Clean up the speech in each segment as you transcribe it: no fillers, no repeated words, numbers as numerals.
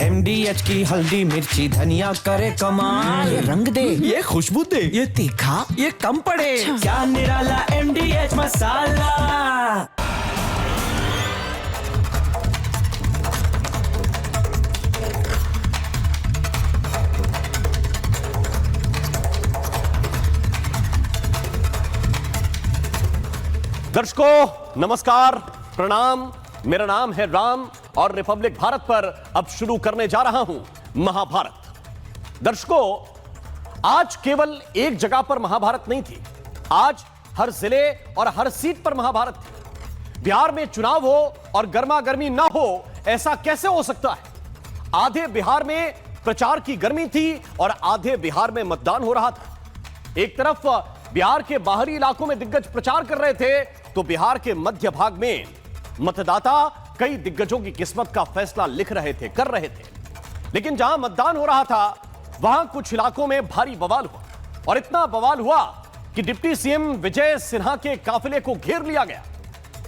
MDH की हल्दी मिर्ची धनिया करे कमाल। ये रंग दे, ये खुशबू दे, ये तीखा, ये कम पड़े। क्या निराला MDH मसाला। दर्शकों नमस्कार, प्रणाम। मेरा नाम है राम और रिपब्लिक भारत पर अब शुरू करने जा रहा हूं महाभारत। दर्शकों, आज केवल एक जगह पर महाभारत नहीं थी, आज हर जिले और हर सीट पर महाभारत थी। बिहार में चुनाव हो और गर्मा गर्मी ना हो, ऐसा कैसे हो सकता है? आधे बिहार में प्रचार की गर्मी थी और आधे बिहार में मतदान हो रहा था। एक तरफ बिहार के बाहरी इलाकों में दिग्गज प्रचार कर रहे थे, तो बिहार के मध्य भाग में मतदाता कई दिग्गजों की किस्मत का फैसला लिख रहे थे, कर रहे थे। लेकिन जहां मतदान हो रहा था वहां कुछ इलाकों में भारी बवाल हुआ, और इतना बवाल हुआ कि डिप्टी सीएम विजय सिन्हा के काफिले को घेर लिया गया।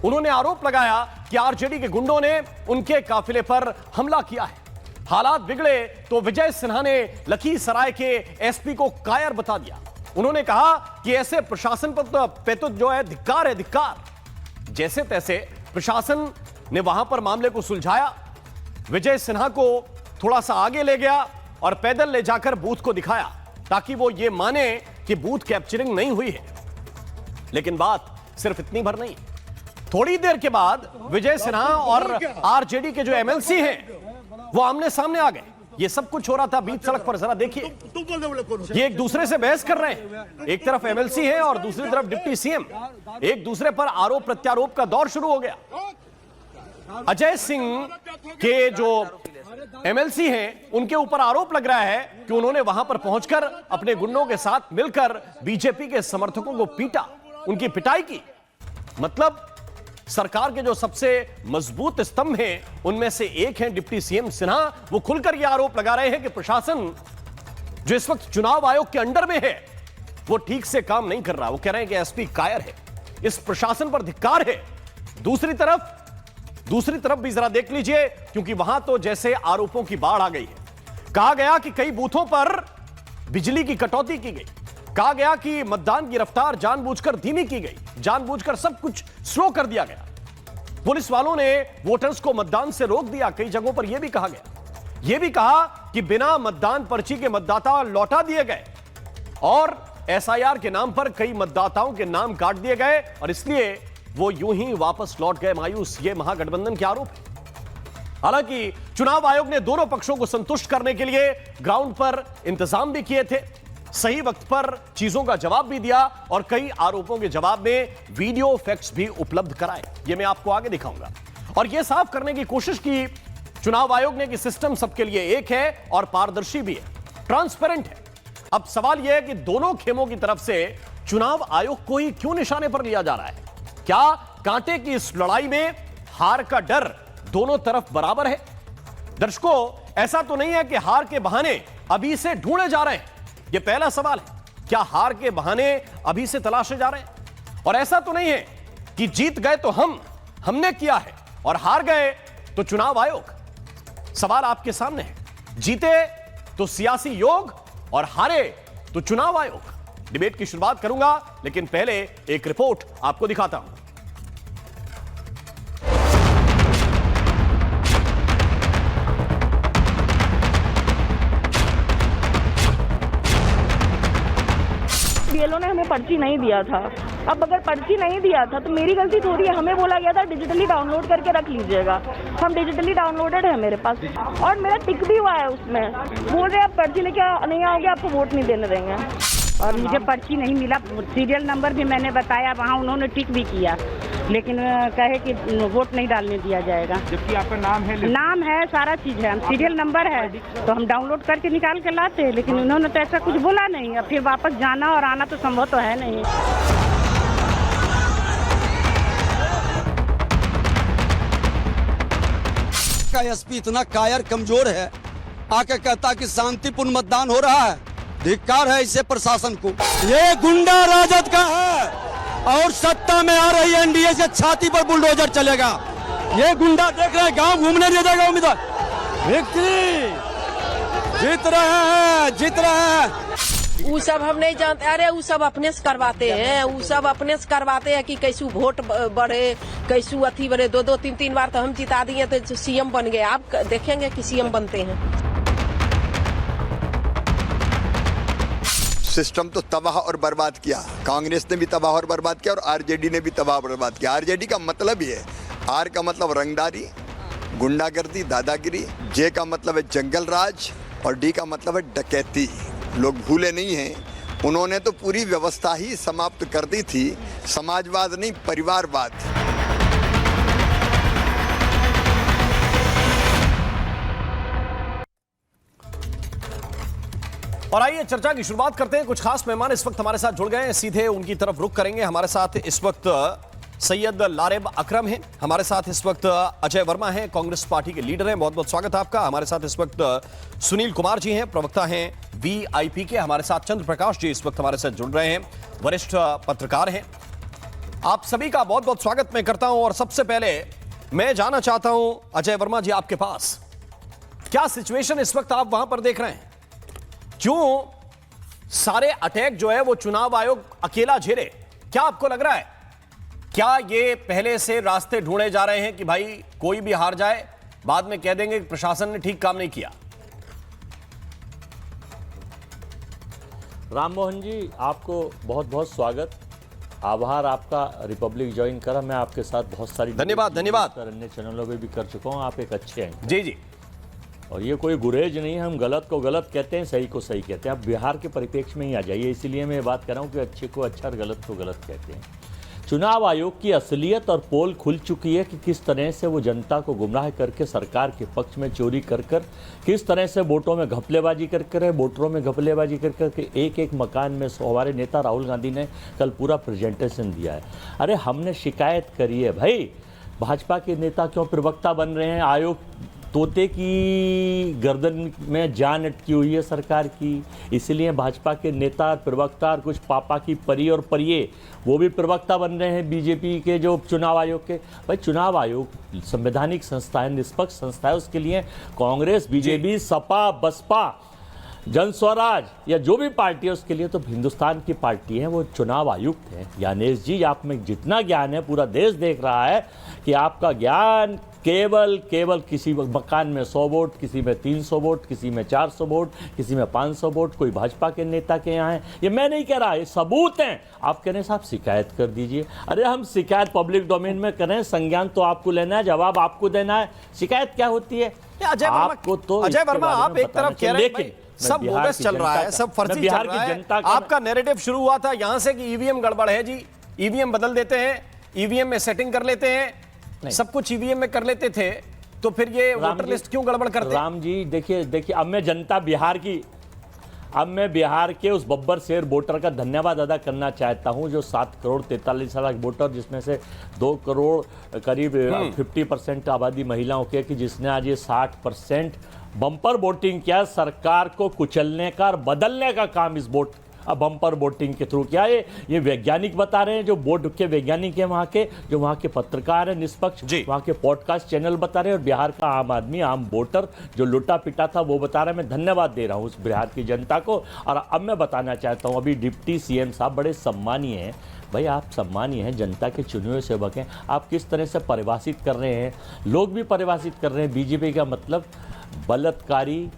उन्होंने आरोप लगाया कि आरजेडी के गुंडों ने उनके काफिले पर हमला किया है। हालात बिगड़े तो विजय सिन्हा ने लखीसराय के एसपी को कायर बता दिया। उन्होंने कहा कि ऐसे प्रशासन पर तो जो है धिक्कार है, धिक्कार। जैसे तैसे प्रशासन ने वहां पर मामले को सुलझाया। विजय सिन्हा को थोड़ा सा आगे ले गया और पैदल ले जाकर बूथ को दिखाया, ताकि वो ये माने कि बूथ कैप्चरिंग नहीं हुई है। लेकिन बात सिर्फ इतनी भर नहीं। थोड़ी देर के बाद विजय सिन्हा और आरजेडी के जो एमएलसी हैं वो आमने सामने आ गए। ये सब कुछ हो रहा था बीच सड़क पर, जरा देखिए। ये एक दूसरे से बहस कर रहे हैं। एक तरफ एमएलसी है और दूसरी तरफ डिप्टी सीएम। एक दूसरे पर आरोप प्रत्यारोप का दौर शुरू हो गया। अजय सिंह के जो एमएलसी हैं उनके ऊपर आरोप लग रहा है कि उन्होंने वहां पर पहुंचकर अपने गुंडों के साथ मिलकर बीजेपी के समर्थकों को पीटा, उनकी पिटाई की। मतलब सरकार के जो सबसे मजबूत स्तंभ हैं उनमें से एक हैं डिप्टी सीएम सिन्हा। वो खुलकर यह आरोप लगा रहे हैं कि प्रशासन जो इस वक्त चुनाव आयोग के अंडर में है वो ठीक से काम नहीं कर रहा। वो कह रहे हैं कि एसपी कायर है, इस प्रशासन पर धिक्कार है। दूसरी तरफ भी जरा देख लीजिए, क्योंकि वहां तो जैसे आरोपों की बाढ़ आ गई है। कहा गया कि कई बूथों पर बिजली की कटौती की गई। कहा गया कि मतदान की रफ्तार जानबूझकर धीमी की गई, जानबूझकर सब कुछ स्लो कर दिया गया। पुलिस वालों ने वोटर्स को मतदान से रोक दिया। कई जगहों पर यह भी कहा गया, यह भी कहा कि बिना मतदान पर्ची के मतदाता लौटा दिए गए, और एसआईआर के नाम पर कई मतदाताओं के नाम काट दिए गए और इसलिए वो यूं ही वापस लौट गए मायूस। ये महागठबंधन के आरोप है। हालांकि चुनाव आयोग ने दोनों पक्षों को संतुष्ट करने के लिए ग्राउंड पर इंतजाम भी किए थे, सही वक्त पर चीजों का जवाब भी दिया और कई आरोपों के जवाब में वीडियो फैक्ट्स भी उपलब्ध कराए। ये मैं आपको आगे दिखाऊंगा। और यह साफ करने की कोशिश की चुनाव आयोग ने कि सिस्टम सबके लिए एक है और पारदर्शी भी है, ट्रांसपेरेंट है। अब सवाल यह है कि दोनों खेमों की तरफ से चुनाव आयोग को ही क्यों निशाने पर लिया जा रहा है? क्या कांटे की इस लड़ाई में हार का डर दोनों तरफ बराबर है? दर्शकों, ऐसा तो नहीं है कि हार के बहाने अभी से ढूंढे जा रहे हैं। यह पहला सवाल है। क्या हार के बहाने अभी से तलाशे जा रहे हैं? और ऐसा तो नहीं है कि जीत गए तो हमने किया है और हार गए तो चुनाव आयोग। सवाल आपके सामने है। जीते तो सियासी योग और हारे तो चुनाव आयोग। डिबेट की शुरुआत करूंगा, लेकिन पहले एक रिपोर्ट आपको दिखाता हूं। बीएलओ ने हमें पर्ची नहीं दिया था। अब अगर पर्ची नहीं दिया था तो मेरी गलती थोड़ी है। हमें बोला गया था डिजिटली डाउनलोड करके रख लीजिएगा। हम डिजिटली डाउनलोडेड है मेरे पास, और मेरा टिक भी हुआ है उसमें। बोल रहे आप पर्ची लेके नहीं आओगे, आपको वोट नहीं देने देंगे। और मुझे पर्ची नहीं मिला। सीरियल नंबर भी मैंने बताया, वहाँ उन्होंने टिक भी किया, लेकिन कहे कि वोट नहीं डालने दिया जाएगा। जबकि आपका नाम है, सारा चीज है, हम सीरियल नंबर है तो हम डाउनलोड करके निकाल के लाते हैं, लेकिन उन्होंने तो ऐसा कुछ बोला नहीं। अब फिर वापस जाना और आना तो संभव तो है नहीं। का एसपी इतना कायर कमजोर है, आके कहता कि शांतिपूर्ण मतदान हो रहा है। धिक्कार है इसे प्रशासन को। ये गुंडा राजद का है और सत्ता में आ रही एनडीए से छाती पर बुलडोजर चलेगा। ये गुंडा देख रहे हैं, गांव घूमने नहीं जाएगा उम्मीदवार। विक्ट्री जीत रहे हैं, जीत रहे हैं। वो सब हम नहीं जानते। अरे वो सब अपने से करवाते हैं, वो सब अपने से करवाते हैं कि कैसू वोट बढ़े, कैसू अथी बढ़े। 2-2, 3-3 बार तो हम जिता दिए तो सीएम बन गए। आप देखेंगे कि सीएम बनते हैं। सिस्टम तो तबाह और बर्बाद किया, कांग्रेस ने भी तबाह और बर्बाद किया और आरजेडी ने भी तबाह और बर्बाद किया। आरजेडी का मतलब ही है, आर का मतलब रंगदारी, गुंडागर्दी, दादागिरी, जे का मतलब है जंगल राज और डी का मतलब है डकैती। लोग भूले नहीं हैं, उन्होंने तो पूरी व्यवस्था ही समाप्त कर दी थी। समाजवाद नहीं, परिवारवाद। और आइए चर्चा की शुरुआत करते हैं। कुछ खास मेहमान इस वक्त हमारे साथ जुड़ गए हैं, सीधे उनकी तरफ रुख करेंगे। हमारे साथ इस वक्त सैयद लारेब अकरम हैं, हमारे साथ इस वक्त अजय वर्मा हैं, कांग्रेस पार्टी के लीडर हैं, बहुत बहुत स्वागत है आपका। हमारे साथ इस वक्त सुनील कुमार जी हैं, प्रवक्ता हैं वीआईपी के। हमारे साथ चंद्र प्रकाश जी इस वक्त हमारे साथ जुड़ रहे हैं, वरिष्ठ पत्रकार हैं। आप सभी का बहुत बहुत स्वागत मैं करता हूं। और सबसे पहले मैं जानना चाहता हूं अजय वर्मा जी आपके पास, क्या सिचुएशन इस वक्त आप वहां पर देख रहे हैं? क्यों सारे अटैक जो है वो चुनाव आयोग अकेला झेले? क्या आपको लग रहा है, क्या ये पहले से रास्ते ढूंढे जा रहे हैं कि भाई कोई भी हार जाए बाद में कह देंगे कि प्रशासन ने ठीक काम नहीं किया? राम मोहन जी, आपको बहुत बहुत स्वागत, आभार आपका। रिपब्लिक ज्वाइन करा, मैं आपके साथ बहुत सारी धन्यवाद धन्यवाद। अन्य चैनलों पे भी कर चुका हूं। आप एक अच्छे हैं जी जी, और ये कोई गुरेज नहीं है। हम गलत को गलत कहते हैं, सही को सही कहते हैं। आप बिहार के परिप्रेक्ष्य में ही आ जाइए, इसीलिए मैं बात कर रहा हूँ कि अच्छे को अच्छा और गलत को गलत कहते हैं। चुनाव आयोग की असलियत और पोल खुल चुकी है कि किस तरह से वो जनता को गुमराह करके सरकार के पक्ष में चोरी कर किस तरह से वोटों में घपलेबाजी कर वोटरों में घपलेबाजी कर एक मकान में हमारे नेता राहुल गांधी ने कल पूरा प्रेजेंटेशन दिया है। अरे हमने शिकायत करी है भाई, भाजपा के नेता क्यों प्रवक्ता बन रहे हैं? आयोग तोते की गर्दन में जान अटकी हुई है सरकार की, इसलिए भाजपा के नेता प्रवक्ता और कुछ पापा की परी और परिये वो भी प्रवक्ता बन रहे हैं बीजेपी के जो चुनाव आयोग के। भाई चुनाव आयोग संवैधानिक संस्था है, निष्पक्ष संस्था है, उसके लिए कांग्रेस, बीजेपी, सपा, बसपा, जन स्वराज या जो भी पार्टी है उसके लिए तो हिंदुस्तान की पार्टी है, वो चुनाव आयुक्त है। यानेश जी, आप में जितना ज्ञान है पूरा देश देख रहा है कि आपका ज्ञान केवल किसी मकान में 100 वोट, किसी में 300 वोट, किसी में 400 वोट, किसी में 500 वोट, कोई भाजपा के नेता के यहाँ है। ये मैं नहीं कह रहा, ये सबूत हैं। आप कह रहे हैं साहब शिकायत कर दीजिए। अरे हम शिकायत पब्लिक डोमेन में करें, संज्ञान तो आपको लेना है, जवाब आपको देना है। शिकायत क्या होती है आपको? तो अजय वर्मा, आप एक तरफ कह रहे हैं सब बोगस चल रहा है, सब फर्जी चल रहा है। आपका नैरेटिव शुरू हुआ था यहां से कि ईवीएम गड़बड़ है जी, ईवीएम बदल देते हैं, ईवीएम में सेटिंग कर लेते हैं, सब कुछ ईवीएम में कर लेते थे, तो फिर ये वोटर लिस्ट क्यों गड़बड़ करते? राम जी देखिए, अब मैं जनता बिहार के उस बब्बर शेर वोटर का धन्यवाद अदा करना चाहता हूं जो 7 करोड़ 43 लाख वोटर, जिसमें से 2 करोड़ करीब 50% आबादी महिलाओं के, कि जिसने आज ये 60% बम्पर वोटिंग किया, सरकार को कुचलने का और बदलने का काम इस वोट बम्पर वोटिंग के थ्रू किया। ये वैज्ञानिक बता रहे हैं, जो बोर्ड के वैज्ञानिक हैं वहाँ के, जो वहाँ के पत्रकार हैं निष्पक्ष, वहाँ के पॉडकास्ट चैनल बता रहे हैं, और बिहार का आम आदमी, आम वोटर जो लुटा पिटा था वो बता रहा है। मैं धन्यवाद दे रहा हूँ उस बिहार की जनता को। और अब मैं बताना चाहता हूँ, अभी डिप्टी सीएम साहब बड़े सम्मानीय हैं। भाई आप सम्मानीय हैं, जनता के चुने हुए सेवक हैं, आप किस तरह से परिभाषित कर रहे हैं, लोग भी परिभाषित कर रहे हैं बीजेपी का मतलब बलात्कारी,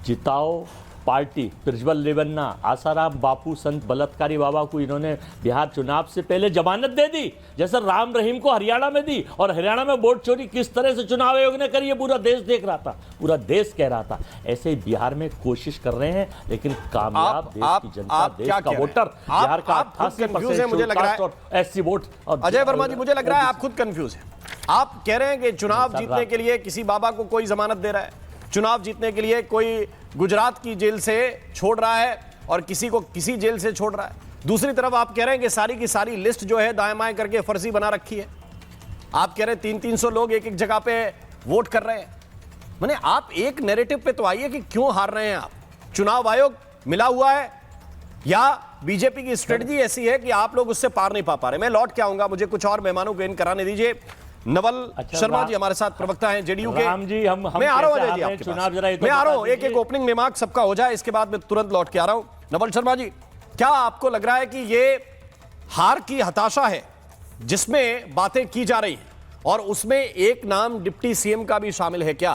जिताओ पार्टी, प्रज्वल रेवन्ना, आसाराम बापू संत बलात्कारी बाबा को इन्होंने बिहार चुनाव से पहले जमानत दे दी, जैसे राम रहीम को हरियाणा में दी। और हरियाणा में वोट चोरी किस तरह से चुनाव आयोग ने करी है पूरा देश देख रहा था, पूरा देश कह रहा था। ऐसे ही बिहार में कोशिश कर रहे हैं, लेकिन कामयाब देश की जनता, देश का वोटर, बिहार का 88% एससी वोट। अजय वर्मा जी, मुझे लग रहा है आप खुद कंफ्यूज हैं। आप कह रहे हैं कि चुनाव जीतने के लिए किसी बाबा को कोई जमानत दे रहा है, चुनाव जीतने के लिए कोई गुजरात की जेल से छोड़ रहा है और किसी को किसी जेल से छोड़ रहा है। दूसरी तरफ आप कह रहे हैं कि सारी की सारी लिस्ट जो है दाएं बाएं करके फर्जी बना रखी है। आप कह रहे हैं 300-300 लोग एक जगह पे वोट कर रहे हैं। माने आप एक नैरेटिव पे तो आइए कि क्यों हार रहे हैं आप? चुनाव आयोग मिला हुआ है या बीजेपी की स्ट्रेटजी ऐसी है कि आप लोग उससे पार नहीं पा रहे? मैं लौट के आऊंगा, मुझे कुछ और मेहमानों को इन कराने दीजिए। नवल अच्छा, शर्मा जी हमारे साथ प्रवक्ता हैं जेडीयू के। राम जी, हम मैं आ रहा हूं कैसे अजय जी हार रहे हैं आपके चुनाव, पास। जरा ये तो मैं आ रहा बता हूं, एक दीजिए। ओपनिंग रिमार्क सबका हो जाए, इसके बाद मैं तुरंत लौट के आ रहा हूं। नवल शर्मा जी, क्या आपको लग रहा है कि ये हार की हताशा है जिसमें बातें की जा रही हैं, और उसमें एक नाम डिप्टी सीएम का भी शामिल है क्या?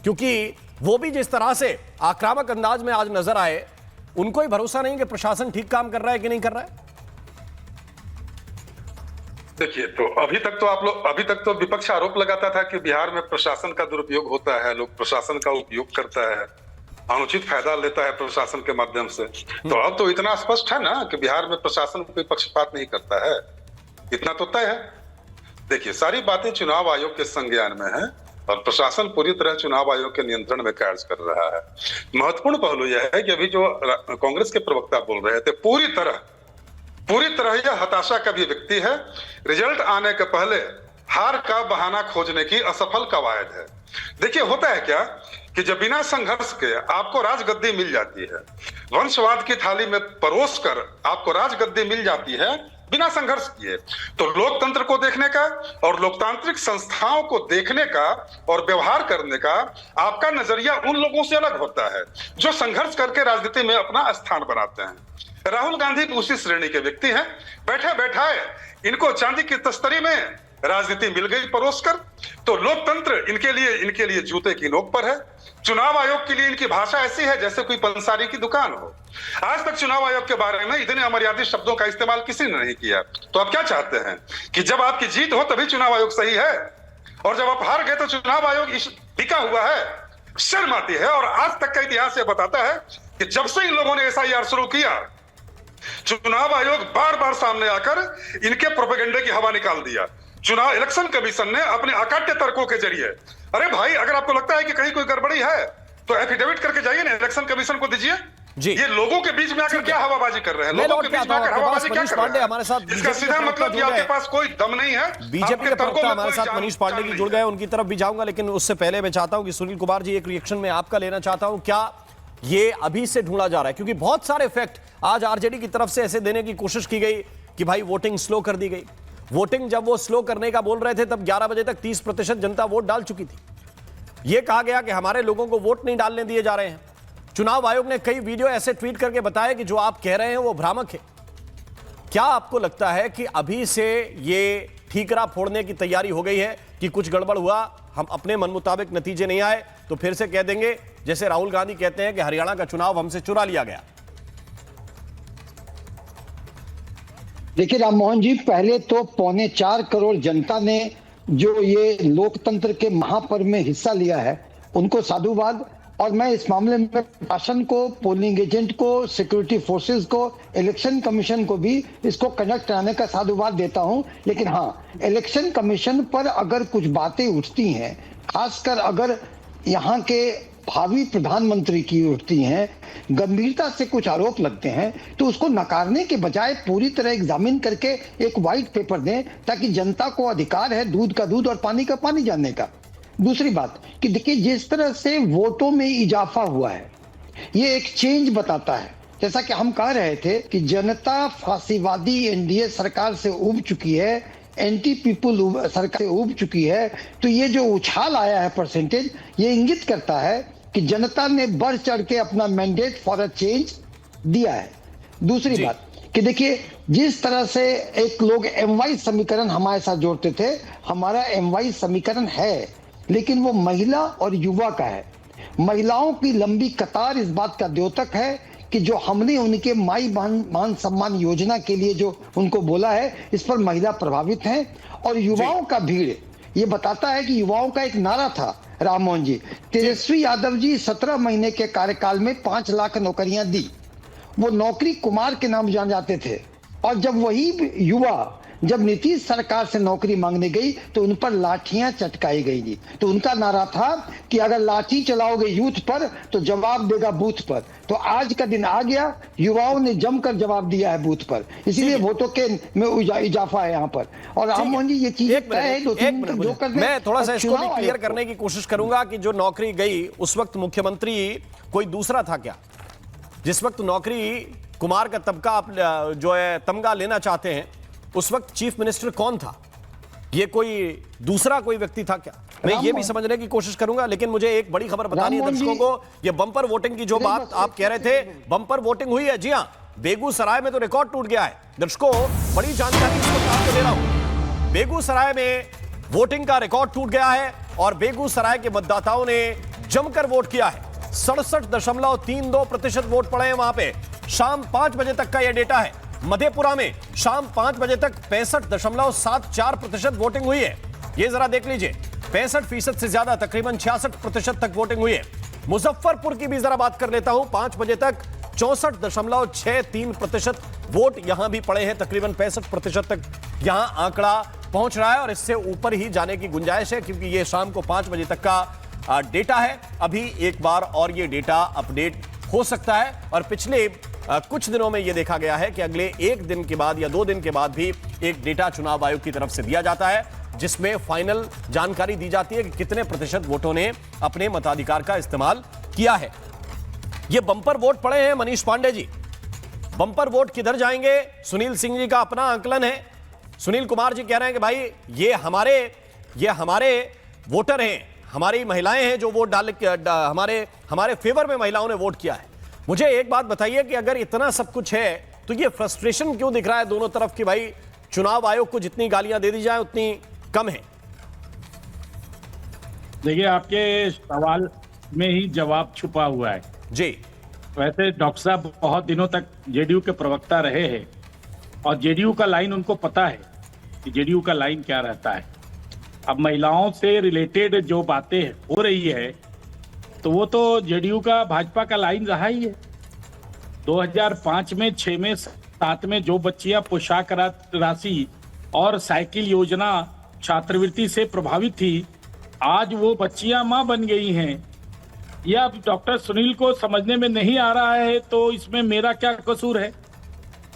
क्योंकि वो भी जिस तरह से आक्रामक अंदाज में आज नजर आए, उनको ही भरोसा नहीं कि प्रशासन ठीक काम कर रहा है कि नहीं कर रहा है। देखिए, तो अभी तक तो विपक्ष आरोप लगाता था कि बिहार में प्रशासन का दुरुपयोग होता है, लोग प्रशासन का उपयोग करता है, अनुचित फायदा लेता है प्रशासन के माध्यम से। तो अब तो इतना स्पष्ट है ना कि बिहार में प्रशासन कोई पक्षपात नहीं करता है, इतना तो तय है। देखिए, सारी बातें चुनाव आयोग के संज्ञान में है और प्रशासन पूरी तरह चुनाव आयोग के नियंत्रण में कार्य कर रहा है। महत्वपूर्ण पहलू यह है कि अभी जो कांग्रेस के प्रवक्ता बोल रहे थे, पूरी तरह यह हताशा का भी व्यक्ति है। रिजल्ट आने के पहले हार का बहाना खोजने की असफल कवायद है। देखिए, होता है क्या कि जब बिना संघर्ष के आपको राजगद्दी मिल जाती है, वंशवाद की थाली में परोस कर आपको राजगद्दी मिल जाती है बिना संघर्ष किए, तो लोकतंत्र को देखने का और लोकतांत्रिक संस्थाओं को देखने का और व्यवहार करने का आपका नजरिया उन लोगों से अलग होता है जो संघर्ष करके राजनीति में अपना स्थान बनाते हैं। राहुल गांधी भी उसी श्रेणी के व्यक्ति हैं। बैठे बैठाए इनको चांदी की तस्तरी में राजनीति मिल गई परोस कर, तो लोकतंत्र इनके लिए जूते की नोक पर है। चुनाव आयोग के लिए इनकी भाषा ऐसी है जैसे कोई पंसारी की दुकान हो। आज तक चुनाव आयोग के बारे में इतने अमर्यादित शब्दों का इस्तेमाल किसी ने नहीं किया। तो आप क्या चाहते हैं कि जब आपकी जीत हो तभी चुनाव आयोग सही है, और जब आप हार गए तो चुनाव आयोग टिका हुआ है? शर्म आती है। और आज तक का इतिहास यह बताता है कि जब से इन लोगों ने एसआईआर शुरू किया, चुनाव आयोग बार बार सामने आकर इनके प्रोपेगेंडे की हवा निकाल दिया। चुनाव इलेक्शन कमीशन ने अपने अकाट्य तर्कों के जरिए, अरे भाई, अगर आपको लगता है कि कहीं कोई गड़बड़ी है तो एफिडेविट करके जाइए ना, इलेक्शन कमीशन को दीजिए। ये लोगों के बीच में आकर क्या हवाबाजी कर रहे हैं? लोगों के बीच में आकर हवाबाजी क्या कर रहे हैं? हमारे साथ इसका सीधा मतलब कि आपके पास कोई दम नहीं है। बीजेपी के प्रवक्ता हमारे साथ मनीष पांडे जी जुड़ गए, उनकी तरफ भी जाऊंगा, लेकिन उससे पहले मैं चाहता हूं कि सुनील कुमार जी, एक रिएक्शन में आपका लेना चाहता हूं। क्या ये अभी से ढूंढा जा रहा है? क्योंकि बहुत सारे फैक्ट आज आरजेडी की तरफ से ऐसे देने की कोशिश की गई कि भाई वोटिंग स्लो कर दी गई। वोटिंग जब वो स्लो करने का बोल रहे थे तब 11 बजे तक 30% जनता वोट डाल चुकी थी। यह कहा गया कि हमारे लोगों को वोट नहीं डालने दिए जा रहे हैं। चुनाव आयोग ने कई वीडियो ऐसे ट्वीट करके बताया कि जो आप कह रहे हैं वो भ्रामक है। क्या आपको लगता है कि अभी से ये ठीकरा फोड़ने की तैयारी हो गई है कि कुछ गड़बड़ हुआ, हम अपने मन मुताबिक नतीजे नहीं आए तो फिर से कह देंगे, जैसे राहुल गांधी कहते हैं कि हरियाणा का चुनाव हमसे चुरा लिया गया? देखिए राम मोहन जी, पहले तो 4.25 करोड़ जनता ने जो ये लोकतंत्र के महापर्व में हिस्सा लिया है उनको साधुवाद। और मैं इस मामले में प्रशासन को, पोलिंग एजेंट को, सिक्योरिटी फोर्सेस को, इलेक्शन कमीशन को भी इसको कंडक्ट कराने का साधुवाद देता हूं। लेकिन हाँ, इलेक्शन कमीशन पर अगर कुछ बातें उठती हैं, खासकर अगर यहाँ के भावी प्रधानमंत्री की उठती हैं, गंभीरता से कुछ आरोप लगते हैं, तो उसको नकारने के बजाय पूरी तरह एग्जामिन करके एक व्हाइट पेपर दें, ताकि जनता को अधिकार है दूध का दूध और पानी का पानी जानने का। दूसरी बात कि देखिए, जिस तरह से वोटों में इजाफा हुआ है, ये एक चेंज बताता है। जैसा कि हम कह रहे थे कि जनता फांसीवादी एनडीए सरकार से उब चुकी है, एंटी पीपुल सरकार से उब चुकी है, तो ये जो उछाल आया है परसेंटेज, ये इंगित करता है कि जनता ने बढ़ चढ़ के अपना मैंडेट फॉर अ चेंज दिया है। दूसरी बात कि देखिए, जिस तरह से एक लोग MY समीकरण हमारे साथ जोड़ते थे, हमारा MY समीकरण है, लेकिन वो महिला और युवा का है। महिलाओं की लंबी कतार इस बात का द्योतक है कि जो हमने उनके माई मान सम्मान योजना के लिए जो उनको बोला है, इस पर महिला प्रभावित हैं। और युवाओं का भीड़ ये बताता है कि युवाओं का एक नारा था राम मोहन जी, तेजस्वी यादव जी 17 महीने के कार्यकाल में 5 लाख नौकरियां दी। वो नौकरी कुमार के नाम जान जाते थे। और जब वही युवा जब नीतीश सरकार से नौकरी मांगने गई तो उन पर लाठियां चटकाई गई जी। तो उनका नारा था कि अगर लाठी चलाओगे यूथ पर तो जवाब देगा बूथ पर। तो आज का दिन आ गया, युवाओं ने जमकर जवाब दिया है बूथ पर, इसीलिए वोटों के में इजाफा है यहाँ पर। और राम मोहन जी, ये चीज मैं थोड़ा सा इसको भी क्लियर करने की कोशिश करूंगा कि जो नौकरी गई उस वक्त मुख्यमंत्री कोई दूसरा था क्या? जिस वक्त नौकरी कुमार का तबका आप जो है तमगा लेना चाहते हैं, उस वक्त चीफ मिनिस्टर कौन था? ये कोई दूसरा कोई व्यक्ति था क्या? मैं ये भी समझने की कोशिश करूंगा, लेकिन मुझे एक बड़ी खबर बतानी है दर्शकों को। ये बम्पर वोटिंग की जो बात आप कह रहे थे, बम्पर वोटिंग हुई है। जी हां, बेगूसराय में तो रिकॉर्ड टूट गया है। दर्शकों, बड़ी जानकारी इस वक्त आपको दे रहा हूं। बेगूसराय में वोटिंग का रिकॉर्ड टूट गया है और बेगूसराय के मतदाताओं ने जमकर वोट किया है। 67.32% वोट पड़े हैं वहां पे। शाम 5 बजे तक का यह डेटा है। मधेपुरा में शाम 5 बजे तक 65.74% वोटिंग हुई है। यह जरा देख लीजिए, 65% से ज्यादा, तकरीबन 66% तक वोटिंग हुई है। मुजफ्फरपुर की भी जरा बात कर लेता हूं। 5 बजे तक 64.63% वोट यहां भी पड़े हैं। तकरीबन 65% तक यहां आंकड़ा पहुंच रहा है और इससे ऊपर ही जाने की गुंजाइश है, क्योंकि यह शाम को 5 बजे तक का डेटा है। अभी एक बार और यह डेटा अपडेट हो सकता है और पिछले कुछ दिनों में यह देखा गया है कि अगले 1 दिन के बाद या 2 दिन के बाद भी एक डेटा चुनाव आयोग की तरफ से दिया जाता है, जिसमें फाइनल जानकारी दी जाती है कि कितने प्रतिशत वोटों ने अपने मताधिकार का इस्तेमाल किया है। ये बम्पर वोट पड़े हैं मनीष पांडे जी। बम्पर वोट किधर जाएंगे? सुनील सिंह जी का अपना आंकलन है। सुनील कुमार जी कह रहे हैं कि भाई ये हमारे वोटर हैं, हमारी महिलाएं हैं जो वोट हमारे फेवर में महिलाओं ने वोट किया है। मुझे एक बात बताइए कि अगर इतना सब कुछ है तो ये फ्रस्ट्रेशन क्यों दिख रहा है दोनों तरफ कि भाई चुनाव आयोग को जितनी गालियां दे दी जाए उतनी कम है? देखिए, आपके सवाल में ही जवाब छुपा हुआ है जी। वैसे डॉक्टर साहब बहुत दिनों तक जेडीयू के प्रवक्ता रहे हैं और जेडीयू का लाइन उनको पता है कि जेडीयू का लाइन क्या रहता है। अब महिलाओं से रिलेटेड जो बातें हो रही है तो वो तो जेडीयू का, भाजपा का लाइन रहा ही है। 2005 में, 6 में, 7 में जो बच्चियां पोशाक राशि और साइकिल योजना छात्रवृत्ति से प्रभावित थी, आज वो बच्चियां मां बन गई हैं। यह अब डॉक्टर सुनील को समझने में नहीं आ रहा है तो इसमें मेरा क्या कसूर है?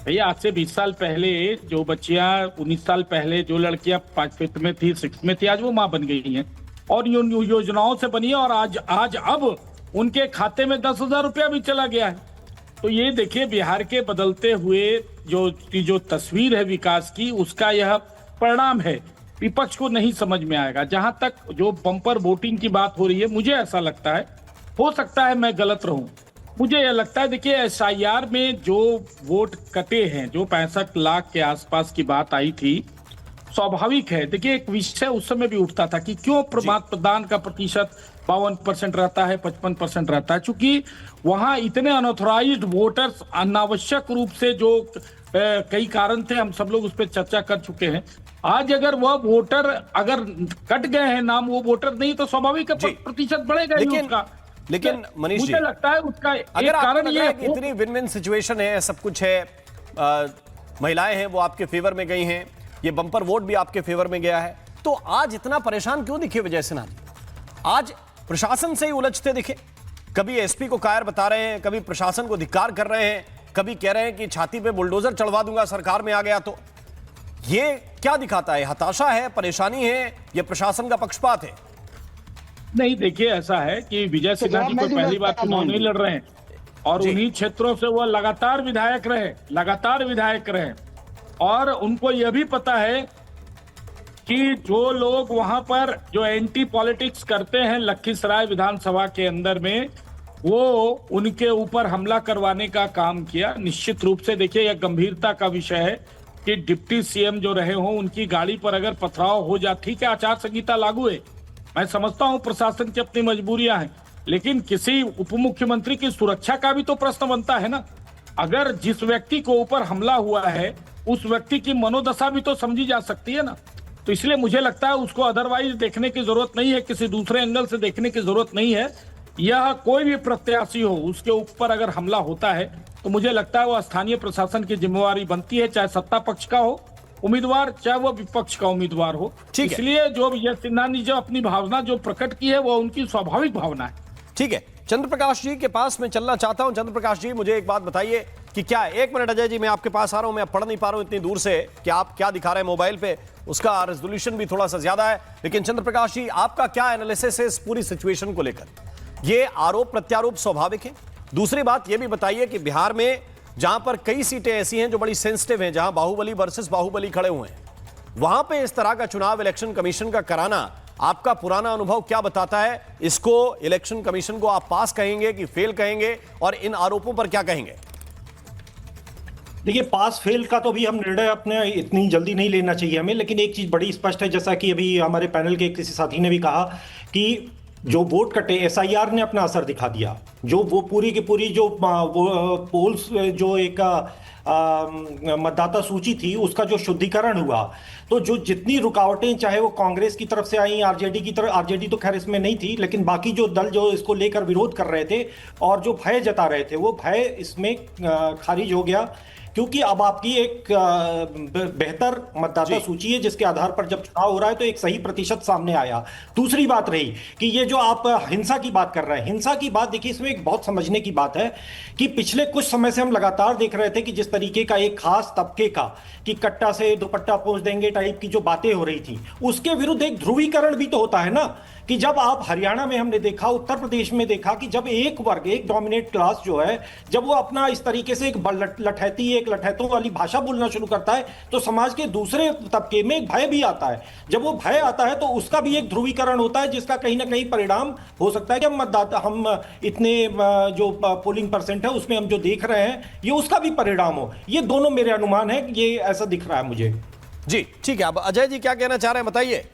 भैया, आज से 20 साल पहले जो बच्चियां, 19 साल पहले जो लड़कियां 5th में थी, 6th में थी, आज वो मां बन गई हैं और योजनाओं से बनी है और आज अब उनके खाते में 10,000 रुपया भी चला गया है। तो ये देखिए, बिहार के बदलते हुए जो तस्वीर है विकास की, उसका यह परिणाम है। विपक्ष को नहीं समझ में आएगा। जहां तक जो बम्पर वोटिंग की बात हो रही है, मुझे ऐसा लगता है, हो सकता है मैं गलत रहूं, मुझे यह लगता है, देखिए एसआईआर में जो वोट कटे हैं, जो 65 लाख के आसपास की बात आई थी, स्वाभाविक है। देखिए, एक विषय उस समय भी उठता था कि क्यों मतदान का प्रतिशत 52% रहता है, 55% रहता है, चूंकि वहां इतने अनऑथराइज्ड वोटर्स अनावश्यक रूप से जो कई कारण थे, हम सब लोग उस पर चर्चा कर चुके हैं। आज अगर वह वोटर अगर कट गए हैं नाम, वो वोटर नहीं, तो स्वाभाविक प्रतिशत बढ़ेगा ही उसका। लेकिन मनीष जी, मुझे लगता है उसका अगर एक कारण ये इतनी विन विन सिचुएशन है, सब कुछ है, महिलाएं हैं वो आपके फेवर में गई हैं, ये बम्पर वोट भी आपके फेवर में गया है, तो आज इतना परेशान क्यों दिखे विजय सिन्हा जी? आज प्रशासन से ही उलझते दिखे। कभी एसपी को कायर बता रहे हैं, कभी प्रशासन को धिक्कार कर रहे हैं, कभी कह रहे हैं कि छाती पे बुलडोजर चढ़वा दूंगा सरकार में आ गया तो। ये क्या दिखाता है? हताशा है, परेशानी है, ये प्रशासन का पक्षपात है? नहीं, देखिए ऐसा है कि विजय सिन्हा जी को पहली बार चुनाव नहीं लड़ रहे हैं और उन्हीं क्षेत्रों से वो लगातार विधायक रहे और उनको यह भी पता है कि जो लोग वहां पर जो एंटी पॉलिटिक्स करते हैं लखीसराय विधानसभा के अंदर में, वो उनके ऊपर हमला करवाने का काम किया। निश्चित रूप से देखिए, यह गंभीरता का विषय है कि डिप्टी सीएम जो रहे हों, उनकी गाड़ी पर अगर पथराव हो जाए, ठीक है, आचार संहिता लागू है, मैं समझता हूं प्रशासन की अपनी मजबूरियां हैं, लेकिन किसी उप मुख्यमंत्री की सुरक्षा का भी तो प्रश्न बनता है ना। अगर जिस व्यक्ति को ऊपर हमला हुआ है, उस व्यक्ति की मनोदशा भी तो समझी जा सकती है ना। तो इसलिए मुझे लगता है उसको अदरवाइज देखने की जरूरत नहीं है, किसी दूसरे एंगल से देखने की जरूरत नहीं है। यह कोई भी प्रत्याशी हो, उसके ऊपर अगर हमला होता है तो मुझे लगता है वो स्थानीय प्रशासन की जिम्मेवारी बनती है, चाहे सत्ता पक्ष का हो उम्मीदवार, चाहे वो विपक्ष का उम्मीदवार हो। इसलिए जो विजय सिन्हा ने जो अपनी भावना जो प्रकट की है, वो उनकी स्वाभाविक भावना है। ठीक है, चंद्र प्रकाश जी के पास मैं चलना चाहता हूं। चंद्र प्रकाश जी, मुझे एक बात बताइए कि क्या, एक मिनट अजय जी, मैं आपके पास आ रहा हूं, मैं पढ़ नहीं पा रहा हूं इतनी दूर से कि आप क्या दिखा रहे हैं मोबाइल पे, उसका रेजोल्यूशन भी थोड़ा सा ज्यादा है। लेकिन चंद्र प्रकाश जी, आपका क्या एनालिसिस है इस पूरी सिचुएशन को लेकर? ये आरोप प्रत्यारोप स्वाभाविक है। दूसरी बात यह भी बताइए कि बिहार में जहां पर कई सीटें ऐसी हैं जो बड़ी सेंसिटिव हैं, जहां बाहुबली वर्सेस बाहुबली खड़े हुए हैं, वहां पे इस तरह का चुनाव इलेक्शन कमीशन का कराना, आपका पुराना अनुभव क्या बताता है? इसको इलेक्शन कमीशन को आप पास कहेंगे कि फेल कहेंगे, और इन आरोपों पर क्या कहेंगे? देखिए, पास फेल का तो भी हम निर्णय अपने इतनी जल्दी नहीं लेना चाहिए हमें, लेकिन एक चीज बड़ी स्पष्ट है, जैसा कि अभी हमारे पैनल के किसी साथी ने भी कहा कि जो वोट कटे, एसआईआर ने अपना असर दिखा दिया। जो वो पूरी की पूरी जो पोल्स, जो एक मतदाता सूची थी, उसका जो शुद्धिकरण हुआ, तो जो जितनी रुकावटें, चाहे वो कांग्रेस की तरफ से आई, आरजेडी की तरफ, आरजेडी तो खैर इसमें नहीं थी, लेकिन बाकी जो दल जो इसको लेकर विरोध कर रहे थे और जो भय जता रहे थे, वो भय इसमें खारिज हो गया, क्योंकि अब आपकी एक बेहतर मतदाता सूची है, जिसके आधार पर जब चुनाव हो रहा है तो एक सही प्रतिशत सामने आया। दूसरी बात रही कि ये जो आप हिंसा की बात कर रहे हैं, हिंसा की बात देखिए, इसमें एक बहुत समझने की बात है कि पिछले कुछ समय से हम लगातार देख रहे थे कि जिस तरीके का एक खास तबके का कि कट्टा से दुपट्टा पोंछ देंगे टाइप की जो बातें हो रही थी, उसके विरुद्ध एक ध्रुवीकरण भी तो होता है ना, कि जब आप हरियाणा में हमने देखा, उत्तर प्रदेश में देखा कि जब एक वर्ग, एक डोमिनेट क्लास जो है, जब वो अपना इस तरीके से एक लठैती, एक लठैतों वाली भाषा बोलना शुरू करता है, तो समाज के दूसरे तबके में एक भय भी आता है। जब वो भय आता है तो उसका भी एक ध्रुवीकरण होता है, जिसका कहीं ना कहीं परिणाम हो सकता है कि हम इतने जो पोलिंग परसेंट है उसमें हम जो देख रहे हैं, ये उसका भी परिणाम हो। ये दोनों मेरे अनुमान है, ये ऐसा दिख रहा है मुझे। जी ठीक है, अब अजय जी क्या कहना चाह रहे हैं, बताइए।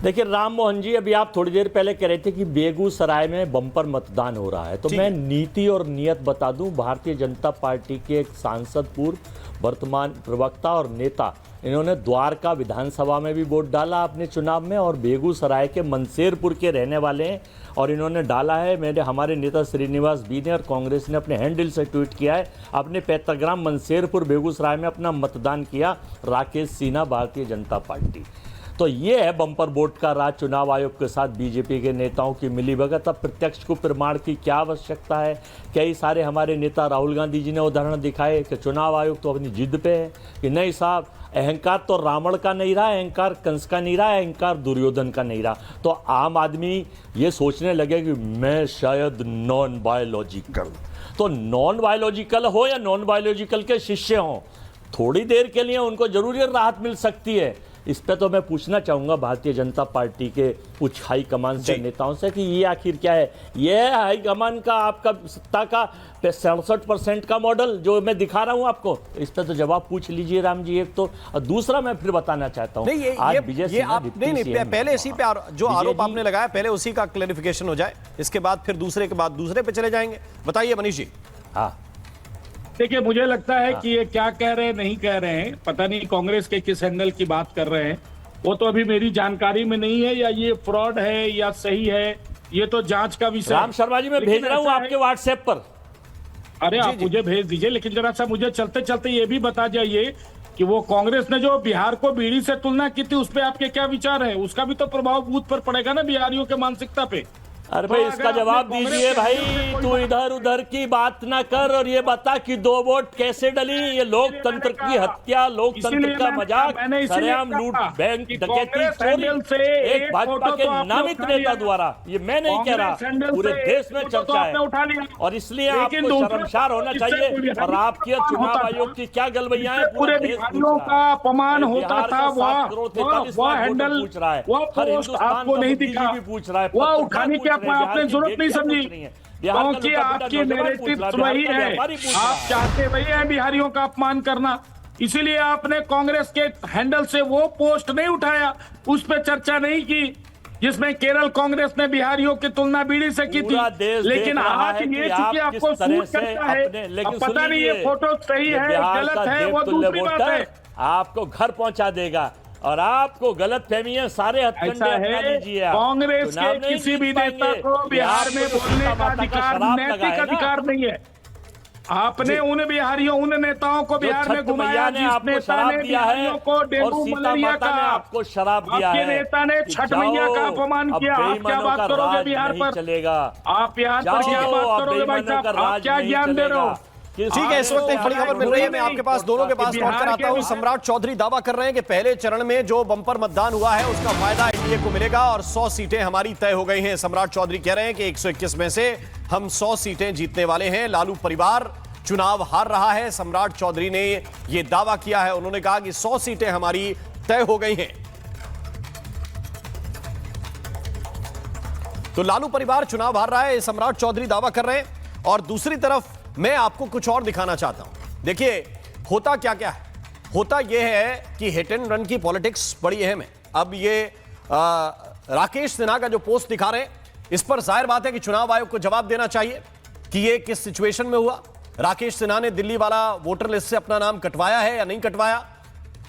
देखिए राम मोहन जी, अभी आप थोड़ी देर पहले कह रहे थे कि बेगूसराय में बम्पर मतदान हो रहा है, तो मैं नीति और नियत बता दूं। भारतीय जनता पार्टी के एक सांसद, पूर्व वर्तमान प्रवक्ता और नेता, इन्होंने द्वारका विधानसभा में भी वोट डाला अपने चुनाव में, और बेगूसराय के मनसेरपुर के रहने वाले हैं, और इन्होंने डाला है। हमारे नेता श्रीनिवास बी ने और कांग्रेस ने अपने हैंडल से ट्वीट किया है, अपने पैतृग्राम मनसेरपुर बेगूसराय में अपना मतदान किया राकेश सिन्हा, भारतीय जनता पार्टी। तो ये है बम्पर वोट का राज, चुनाव आयोग के साथ बीजेपी के नेताओं की मिलीभगत। अब प्रत्यक्ष को प्रमाण की क्या आवश्यकता है? कई सारे हमारे नेता, राहुल गांधी जी ने उदाहरण दिखाए कि चुनाव आयोग तो अपनी जिद पे है कि नहीं साहब, अहंकार तो रावण का नहीं रहा, अहंकार कंस का नहीं रहा, अहंकार दुर्योधन का नहीं रहा। तो आम आदमी ये सोचने लगे कि मैं शायद नॉन बायोलॉजिकल, तो नॉन बायोलॉजिकल हो या नॉन बायोलॉजिकल के शिष्य हों, थोड़ी देर के लिए उनको जरूर राहत मिल सकती है। इस पर तो मैं पूछना चाहूंगा भारतीय जनता पार्टी के उच्च हाईकमान से, नेताओं से, कि ये आखिर क्या है? ये हाईकमान का आपका सत्ता का 67% का मॉडल जो मैं दिखा रहा हूं आपको, इस पर तो जवाब पूछ लीजिए राम जी एक तो। और दूसरा मैं फिर बताना चाहता हूं, पहले इसी पे जो आरोप आपने लगाया, पहले उसी का क्लैरिफिकेशन हो जाए, इसके बाद फिर दूसरे के बाद दूसरे पे चले जाएंगे। बताइए मनीष जी। हाँ देखिए, मुझे लगता है कि ये क्या कह रहे हैं, नहीं कह रहे हैं, पता नहीं कांग्रेस के किस हैंडल की बात कर रहे हैं, वो तो अभी मेरी जानकारी में नहीं है, या ये फ्रॉड है या सही है, ये तो जांच का विषय। राम शर्मा जी, मैं भेज रहा हूं आपके व्हाट्सएप पर। अरे आप मुझे भेज दीजिए, लेकिन जरा सा मुझे चलते चलते ये भी बता जाइए कि वो कांग्रेस ने जो बिहार को बीड़ी से तुलना की थी, उस पर आपके क्या विचार है? उसका भी तो प्रभाव बूथ पर पड़ेगा ना, बिहारियों के मानसिकता पे। अरे भाई, इसका जवाब दीजिए भाई, तू इधर उधर की बात ना कर और ये बता कि 2 वोट कैसे डली। ये लोकतंत्र की हत्या, लोकतंत्र का मजाक, सरेआम लूट, बैंक डकैती, चोरी एक भाजपा के नामित नेता द्वारा, ये मैं नहीं कह रहा, पूरे देश में चर्चा है, और इसलिए आपको शर्मसार होना चाहिए। और आपके चुनाव आयोग की क्या गलबैया है, पूरे बिहारियों का अपमान होता था, वह हैंडल, वह पोस्ट आपको नहीं दिखा, वह उठाने की आपने जरूरत नहीं समझी, क्योंकि आपकी नैरेटिव वही है, आप चाहते वही है बिहारियों का अपमान करना, इसीलिए आपने कांग्रेस के हैंडल से वो पोस्ट नहीं उठाया, उस पर चर्चा नहीं की जिसमें केरल कांग्रेस ने बिहारियों की तुलना बीड़ी से की थी। लेकिन आज ये चूंकि आपको सूट करता है, अब पता नहीं ये फोटो सही है गलत है, वो दूसरी बात है, आपको घर पहुंचा देगा और आपको गलत फहमियां सारे हथकंडे अपना लीजिए। कांग्रेस के किसी भी नेता को बिहार में बोलने का अधिकार, नैतिक अधिकार नहीं है। आपने उन बिहारियों, उन नेताओं को बिहार में घुमाया जिस नेता ने बिहारियों को डेंगू मलेरिया का, आपको शराब दिया है, नेता ने छठ मैया का अपमान किया। आप क्या बात करोगे बिहार पर? चलेगा, आप बिहार पर क्या बात करोगे भाई साहब? आप क्या ज्ञान दे रहे हो? ठीक है, इस वक्त एक बड़ी खबर मिल रही है, मैं आपके पास दोनों के पास पहुंच कर आता हूं। सम्राट चौधरी दावा कर रहे हैं कि पहले चरण में जो बंपर मतदान हुआ है उसका फायदा एनडीए को मिलेगा और 100 सीटें हमारी तय हो गई हैं। सम्राट चौधरी कह रहे हैं कि 121 में से हम 100 सीटें जीतने वाले हैं। लालू परिवार चुनाव हार रहा है। सम्राट चौधरी ने यह दावा किया है। उन्होंने कहा कि 100 सीटें हमारी तय हो गई हैं। तो लालू परिवार चुनाव हार रहा है, सम्राट चौधरी दावा कर रहे हैं। और दूसरी तरफ मैं आपको कुछ और दिखाना चाहता हूं। देखिए होता क्या क्या है। होता यह है कि हिट एंड रन की पॉलिटिक्स बड़ी अहम है। अब ये राकेश सिन्हा का जो पोस्ट दिखा रहे हैं, इस पर जाहिर बात है कि चुनाव आयोग को जवाब देना चाहिए कि ये किस सिचुएशन में हुआ। राकेश सिन्हा ने दिल्ली वाला वोटर लिस्ट से अपना नाम कटवाया है या नहीं कटवाया,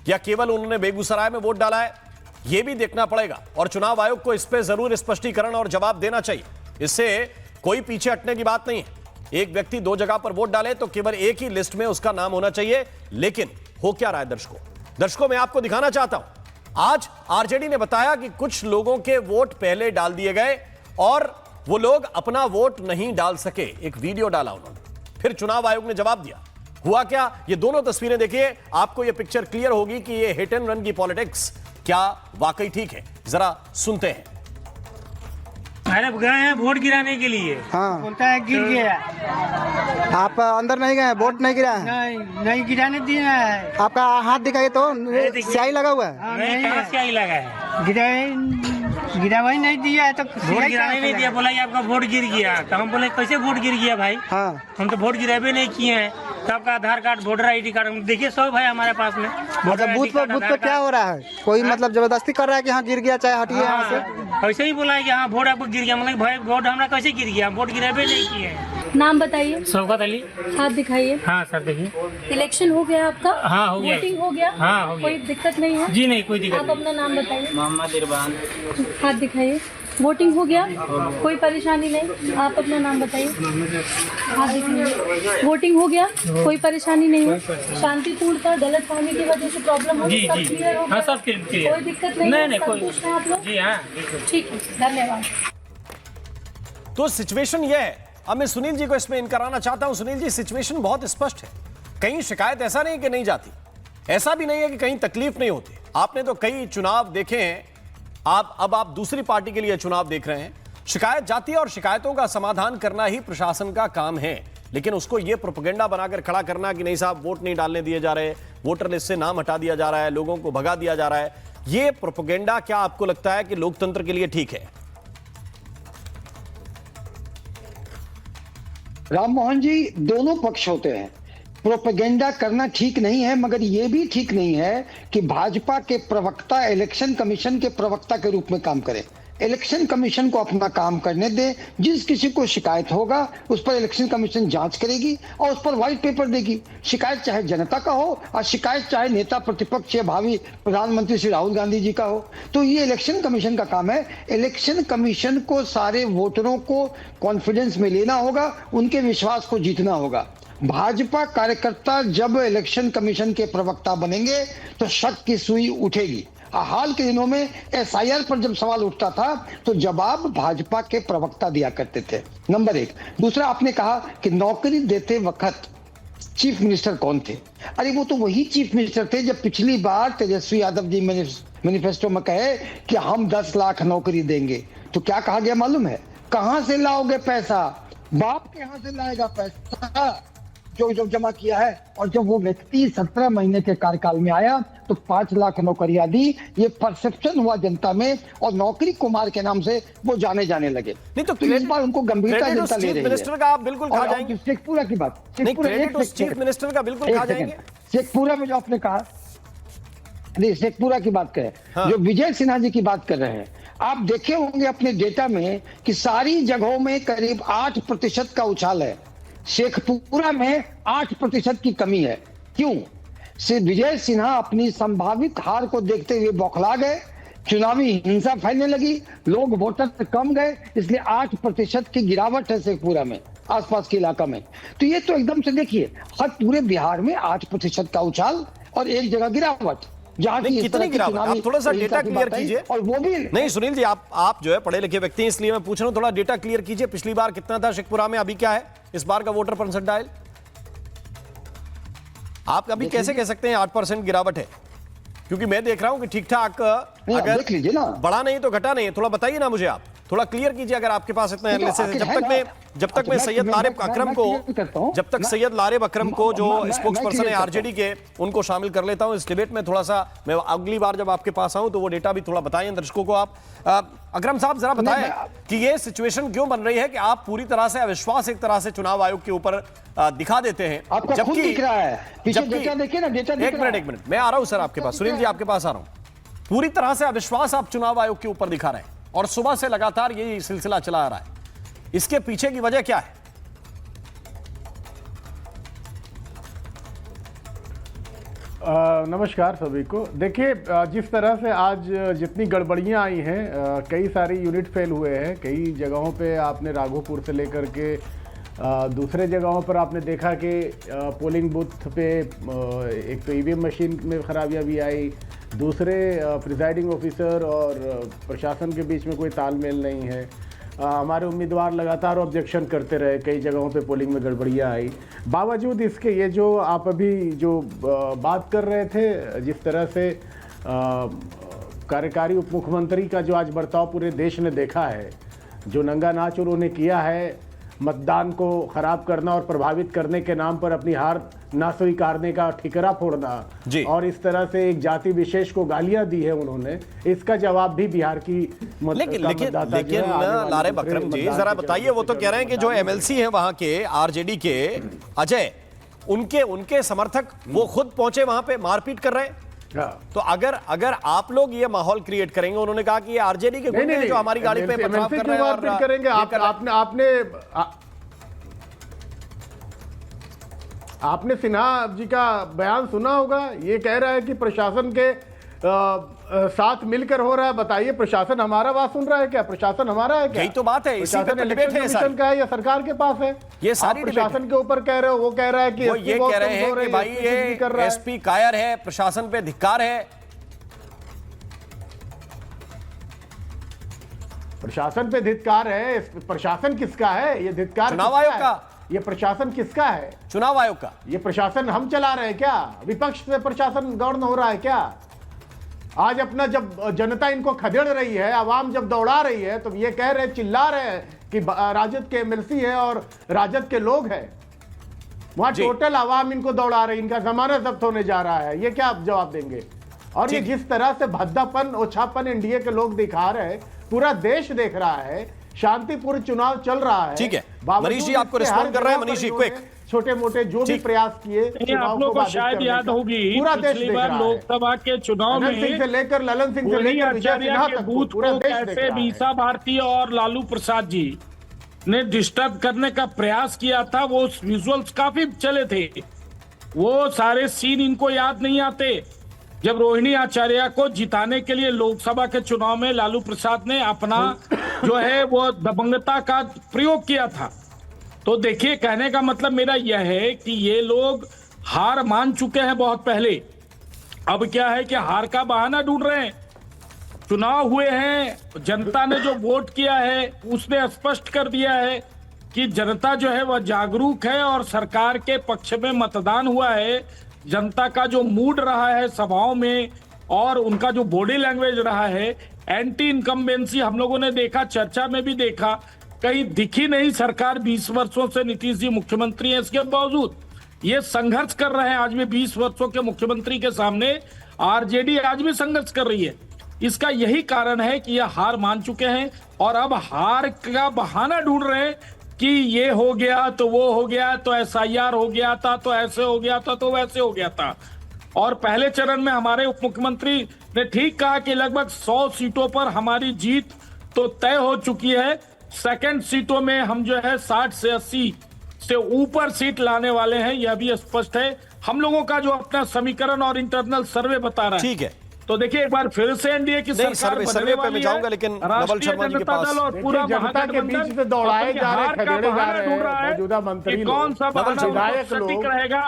या केवल उन्होंने बेगूसराय में वोट डाला है, यह भी देखना पड़ेगा। और चुनाव आयोग को इस पर जरूर स्पष्टीकरण और जवाब देना चाहिए। इससे कोई पीछे हटने की बात नहीं है। एक व्यक्ति 2 जगह पर वोट डाले तो केवल एक ही लिस्ट में उसका नाम होना चाहिए। लेकिन हो क्या रहा है दर्शकों, मैं आपको दिखाना चाहता हूं। आज आरजेडी ने बताया कि कुछ लोगों के वोट पहले डाल दिए गए और वो लोग अपना वोट नहीं डाल सके। एक वीडियो डाला उन्होंने, फिर चुनाव आयोग ने जवाब दिया। हुआ क्या, ये दोनों तस्वीरें देखिए, आपको ये पिक्चर क्लियर होगी कि ये हिट एंड रन की पॉलिटिक्स क्या वाकई ठीक है। जरा सुनते हैं। अरे गए हैं वोट गिराने के लिए। हाँ, बोलता है गिर गया। आप अंदर नहीं गए, वोट नहीं गिरा है? नहीं गिराने दिया है। आपका हाथ दिखाइए तो, स्याही लगा हुआ है। नहीं, स्याही लगा है। गिरा वही नहीं दिया है तो वोट गिराने नहीं दिया। बोला आपका वोट गिर गया। तो हम बोले कैसे वोट गिर गया भाई? हाँ, हम तो वोट गिरावे नहीं किए हैं। तो आपका आधार कार्ड, वोटर ID कार्ड देखिए सब है हमारे पास में। मतलब बूथ पे क्या हो रहा है? कोई मतलब जबरदस्ती कर रहा है कि हाँ गिर गया, चाहे हटिए यहाँ से। ऐसे ही बोला है कि हाँ वोट आपको गिर गया। मतलब भाई वोट हमारा कैसे गिर गया? वोट गिरावे नहीं किए हैं। नाम बताइए। शौकत अली। हाथ दिखाइए। हाँ सर देखिए। इलेक्शन हो गया आपका? हाँ हो गया। वोटिंग हो गया? हाँ हो गया। कोई दिक्कत नहीं है? जी नहीं, कोई दिक्कत आप अपना नाम बताइए। मोहम्मद इरफान। हाथ दिखाइए। वोटिंग हो गया? कोई परेशानी नहीं? आप अपना नाम बताइए। हाथ दिखाइए। वोटिंग हो गया? कोई परेशानी नहीं है? शांतिपूर्ण था, गलत फहमी की वजह से प्रॉब्लम होगी? सब क्लियर हो गया? सब क्लियर। कोई दिक्कत नहीं है? संतुष्ट हैं आप लोग? जी हाँ ठीक है, धन्यवाद। तो सिचुएशन यह है। अब मैं सुनील जी को इसमें इन कराना चाहता हूं। सुनील जी, सिचुएशन बहुत स्पष्ट है। कहीं शिकायत ऐसा नहीं कि नहीं जाती, ऐसा भी नहीं है कि कहीं तकलीफ नहीं होती। आपने तो कई चुनाव देखे हैं, अब आप दूसरी पार्टी के लिए चुनाव देख रहे हैं। शिकायत जाती है और शिकायतों का समाधान करना ही प्रशासन का काम है। लेकिन उसको यह प्रोपेगेंडा बनाकर खड़ा करना कि नहीं साहब वोट नहीं डालने दिए जा रहे, वोटर लिस्ट से नाम हटा दिया जा रहा है, लोगों को भगा दिया जा रहा है, यह प्रोपेगेंडा क्या आपको लगता है कि लोकतंत्र के लिए ठीक है? राम मोहन जी, दोनों पक्ष होते हैं। प्रोपेगेंडा करना ठीक नहीं है, मगर यह भी ठीक नहीं है कि भाजपा के प्रवक्ता इलेक्शन कमीशन के प्रवक्ता के रूप में काम करें। इलेक्शन कमीशन को अपना काम करने दे। जिस किसी को शिकायत होगा उस पर इलेक्शन कमीशन जांच करेगी और उस पर व्हाइट पेपर देगी। शिकायत चाहे जनता का हो और शिकायत चाहे नेता प्रतिपक्ष या भावी प्रधानमंत्री श्री राहुल गांधी जी का हो, तो ये इलेक्शन कमीशन का काम है। इलेक्शन कमीशन को सारे वोटरों को कॉन्फिडेंस में लेना होगा, उनके विश्वास को जीतना होगा। भाजपा कार्यकर्ता जब इलेक्शन कमीशन के प्रवक्ता बनेंगे तो शक की सुई उठेगी। हाल के दिनों में SIR पर जब सवाल उठता था तो जवाब भाजपा के प्रवक्ता दिया करते थे, नंबर 1। दूसरा, आपने कहा कि नौकरी देते वक्त चीफ मिनिस्टर कौन थे? अरे वो तो वही चीफ मिनिस्टर थे जब पिछली बार तेजस्वी यादव जी मैनिफेस्टो में कहे कि हम 10 लाख नौकरी देंगे। तो क्या कहा गया मालूम है? कहां से लाओगे पैसा? बाप के यहां से लाएगा पैसा जो जमा किया है। और जब वो व्यक्ति 17 महीने के कार्यकाल में आया तो 5 लाख नौकरियां दी। ये परसेप्शन हुआ जनता में और नौकरी कुमार के नाम से वो जाने लगे। नहीं तो इस बार उनको गंभीरता जनता ले रही है। मिनिस्टर का आप बिल्कुल खा जाएंगे। शेखपुरा की बात, चीफ मिनिस्टर का बिल्कुल खा जाएंगे। शेखपुरा में जो आपने कहा, नहीं शेखपुरा की बात करें, जो विजय सिन्हा जी की बात कर रहे हैं, आप देखे होंगे अपने डेटा में कि सारी जगहों में करीब 8% का उछाल है। शेखपुरा में 8% की कमी है। क्यों? विजय सिन्हा अपनी संभावित हार को देखते हुए बौखला गए, चुनावी हिंसा फैलने लगी, लोग वोटर कम गए, इसलिए 8% की गिरावट है शेखपुरा में, आसपास के इलाका में। तो ये तो एकदम से देखिए, हर पूरे बिहार में 8% का उछाल और एक जगह गिरावट। कितनी गिरावट? आप थोड़ा सा डेटा क्लियर कीजिए। और वो भी नहीं सुनील जी, आप जो है पढ़े लिखे व्यक्ति हैं, इसलिए मैं पूछ रहा हूं, थोड़ा डेटा क्लियर कीजिए। पिछली बार कितना था शेखपुरा में, अभी क्या है इस बार का वोटर परसेंटाइल? आप अभी कैसे कह सकते हैं 8% गिरावट है? क्योंकि मैं देख रहा हूं कि ठीक ठाक, अगर देख लीजिए ना, बढ़ा नहीं तो घटा नहीं, थोड़ा बताइए ना मुझे आप। थोड़ा क्लियर कीजिए अगर आपके पास इतना एनालिसिस है। जब तक मैं सैयद लारेब अकरम को जो स्पोक्स पर्सन है आरजेडी के, उनको शामिल कर लेता हूं इस डिबेट में। थोड़ा सा मैं अगली बार जब आपके पास आऊं तो वो डेटा भी थोड़ा बताएं दर्शकों को आप। अकरम साहब जरा बताएं कि ये सिचुएशन क्यों बन रही है कि आप पूरी तरह से अविश्वास एक तरह से चुनाव आयोग के ऊपर दिखा देते हैं, आपका खुद दिख रहा है, पीछे डेटा देखिए ना, डेटा दिख रहा है। एक मिनट मैं आ रहा हूं सर आपके पास, सुनील जी आपके पास आ रहा हूं। पूरी तरह से अविश्वास आप चुनाव आयोग के ऊपर दिखा रहे हैं और सुबह से लगातार यही सिलसिला चला आ रहा है, इसके पीछे की वजह क्या है? नमस्कार सभी को। देखिए, जिस तरह से आज जितनी गड़बड़ियां आई हैं, कई सारी यूनिट फेल हुए हैं, कई जगहों पे आपने राघोपुर से लेकर के दूसरे जगहों पर आपने देखा कि पोलिंग बूथ पे एक तो ईवीएम मशीन में खराबियां भी आई, दूसरे प्रिजाइडिंग ऑफिसर और प्रशासन के बीच में कोई तालमेल नहीं है। हमारे उम्मीदवार लगातार ऑब्जेक्शन करते रहे, कई जगहों पे पोलिंग में गड़बड़ियां आई। बावजूद इसके ये जो आप अभी जो बात कर रहे थे, जिस तरह से कार्यकारी उप मुख्यमंत्री का जो आज बर्ताव पूरे देश ने देखा है, जो नंगा नाच उन्होंने किया है, मतदान को खराब करना और प्रभावित करने के नाम पर अपनी हार ना स्वीकारने का ठिकरा फोड़ना, और इस तरह से एक जाति विशेष को गालियां दी है उन्होंने, इसका जवाब भी बिहार की लेकिन लारेब अकरम जी जरा बताइए, वो तो कह रहे हैं कि जो एमएलसी हैं वहां के आरजेडी के अजय, उनके समर्थक वो खुद पहुंचे वहां पे मारपीट कर रहे हैं। तो अगर आप लोग ये माहौल क्रिएट करेंगे, उन्होंने कहा कि ये आरजेडी के गुंडे हैं जो हमारी गाड़ी पे पथराव कर रहे हैं और करेंगे। आपने सिन्हा जी का बयान सुना होगा, ये कह रहा है कि प्रशासन के साथ मिलकर हो रहा है। बताइए, प्रशासन हमारा बात सुन रहा है क्या? प्रशासन हमारा है क्या? यही तो बात है, इसी पे तो डिबेट है सारी। का है या सरकार के पास है? ये सारी प्रशासन के ऊपर कह रहे हो, वो कह रहा है कि वो ये कह रहे हैं कि भाई ये एसपी कायर है, प्रशासन पे धिक्कार है। प्रशासन पे धिक्कार है? प्रशासन किसका है ये धिक्कार? चुनाव आयोग का। ये प्रशासन किसका है? चुनाव आयोग का। ये प्रशासन हम चला रहे हैं क्या? विपक्ष से प्रशासन गवर्न हो रहा है क्या? आज अपना जब जनता इनको खदेड़ रही है, आवाम जब दौड़ा रही है, तो ये कह रहे, चिल्ला रहे हैं कि राजद के एमएलसी है और राजद के लोग हैं। वहां टोटल आवाम इनको दौड़ा रही, इनका जमाना जब्त होने जा रहा है। ये क्या आप जवाब देंगे? और ये जिस तरह से भद्दापन, ओछापन एनडीए के लोग दिखा रहे हैं, पूरा देश देख रहा है, शांतिपूर्ण चुनाव चल रहा है। ठीक है, मनीष जी आपको रिस्पॉन्ड कर रहे हैं। मनीष जी क्विक, छोटे मोटे जो भी प्रयास किए, आप लोगों को शायद याद होगी, पूरा देश पिछली बार लोकसभा के चुनाव में सिंह से लेकर ललन सिंह से लेकर विजय सिन्हा तक बूथ को कैसे मीसा भारती और लालू प्रसाद जी ने डिस्टर्ब करने का प्रयास किया था, वो विजुअल्स काफी चले थे। वो सारे सीन इनको याद नहीं आते। जब रोहिणी आचार्य को जिताने के लिए लोकसभा के चुनाव में लालू प्रसाद ने अपना जो है वो दबंगता का प्रयोग किया था। तो देखिए, कहने का मतलब मेरा यह है कि ये लोग हार मान चुके हैं बहुत पहले। अब क्या है कि हार का बहाना ढूंढ रहे हैं। चुनाव हुए हैं, जनता ने जो वोट किया है उसने स्पष्ट कर दिया है कि जनता जो है वह जागरूक है और सरकार के पक्ष में मतदान हुआ है। जनता का जो मूड रहा है सभाओं में और उनका जो बॉडी लैंग्वेज रहा है, एंटी इनकम्बेंसी हम लोगों ने देखा, चर्चा में भी देखा, कहीं दिखी नहीं सरकार। 20 वर्षों से नीतीश जी मुख्यमंत्री हैं, इसके बावजूद ये संघर्ष कर रहे हैं। आज भी 20 वर्षों के मुख्यमंत्री के सामने आरजेडी आज भी संघर्ष कर रही है। इसका यही कारण है कि यह हार मान चुके हैं और अब हार का बहाना ढूंढ रहे हैं कि ये हो गया तो वो हो गया, तो एसआईआर हो गया था, तो ऐसे हो गया था, तो वैसे हो गया था। और पहले चरण में हमारे उप मुख्यमंत्री ने ठीक कहा कि लगभग 100 सीटों पर हमारी जीत तो तय हो चुकी है। सेकंड सीटों में हम जो है 60 से 80 से ऊपर सीट लाने वाले हैं, यह भी स्पष्ट है। हम लोगों का जो अपना समीकरण और इंटरनल सर्वे बता रहा है। ठीक है, तो देखिए एक बार फिर से एनडीए की सरकार सर्वे पे मैं जाऊंगा, लेकिन नवल शर्मा जी के पास और पूरा जनता के बीच से दौड़ाए जा रहे, खदेड़े जा रहे हैं मौजूदा मंत्री, कौन सा विधायक लोग,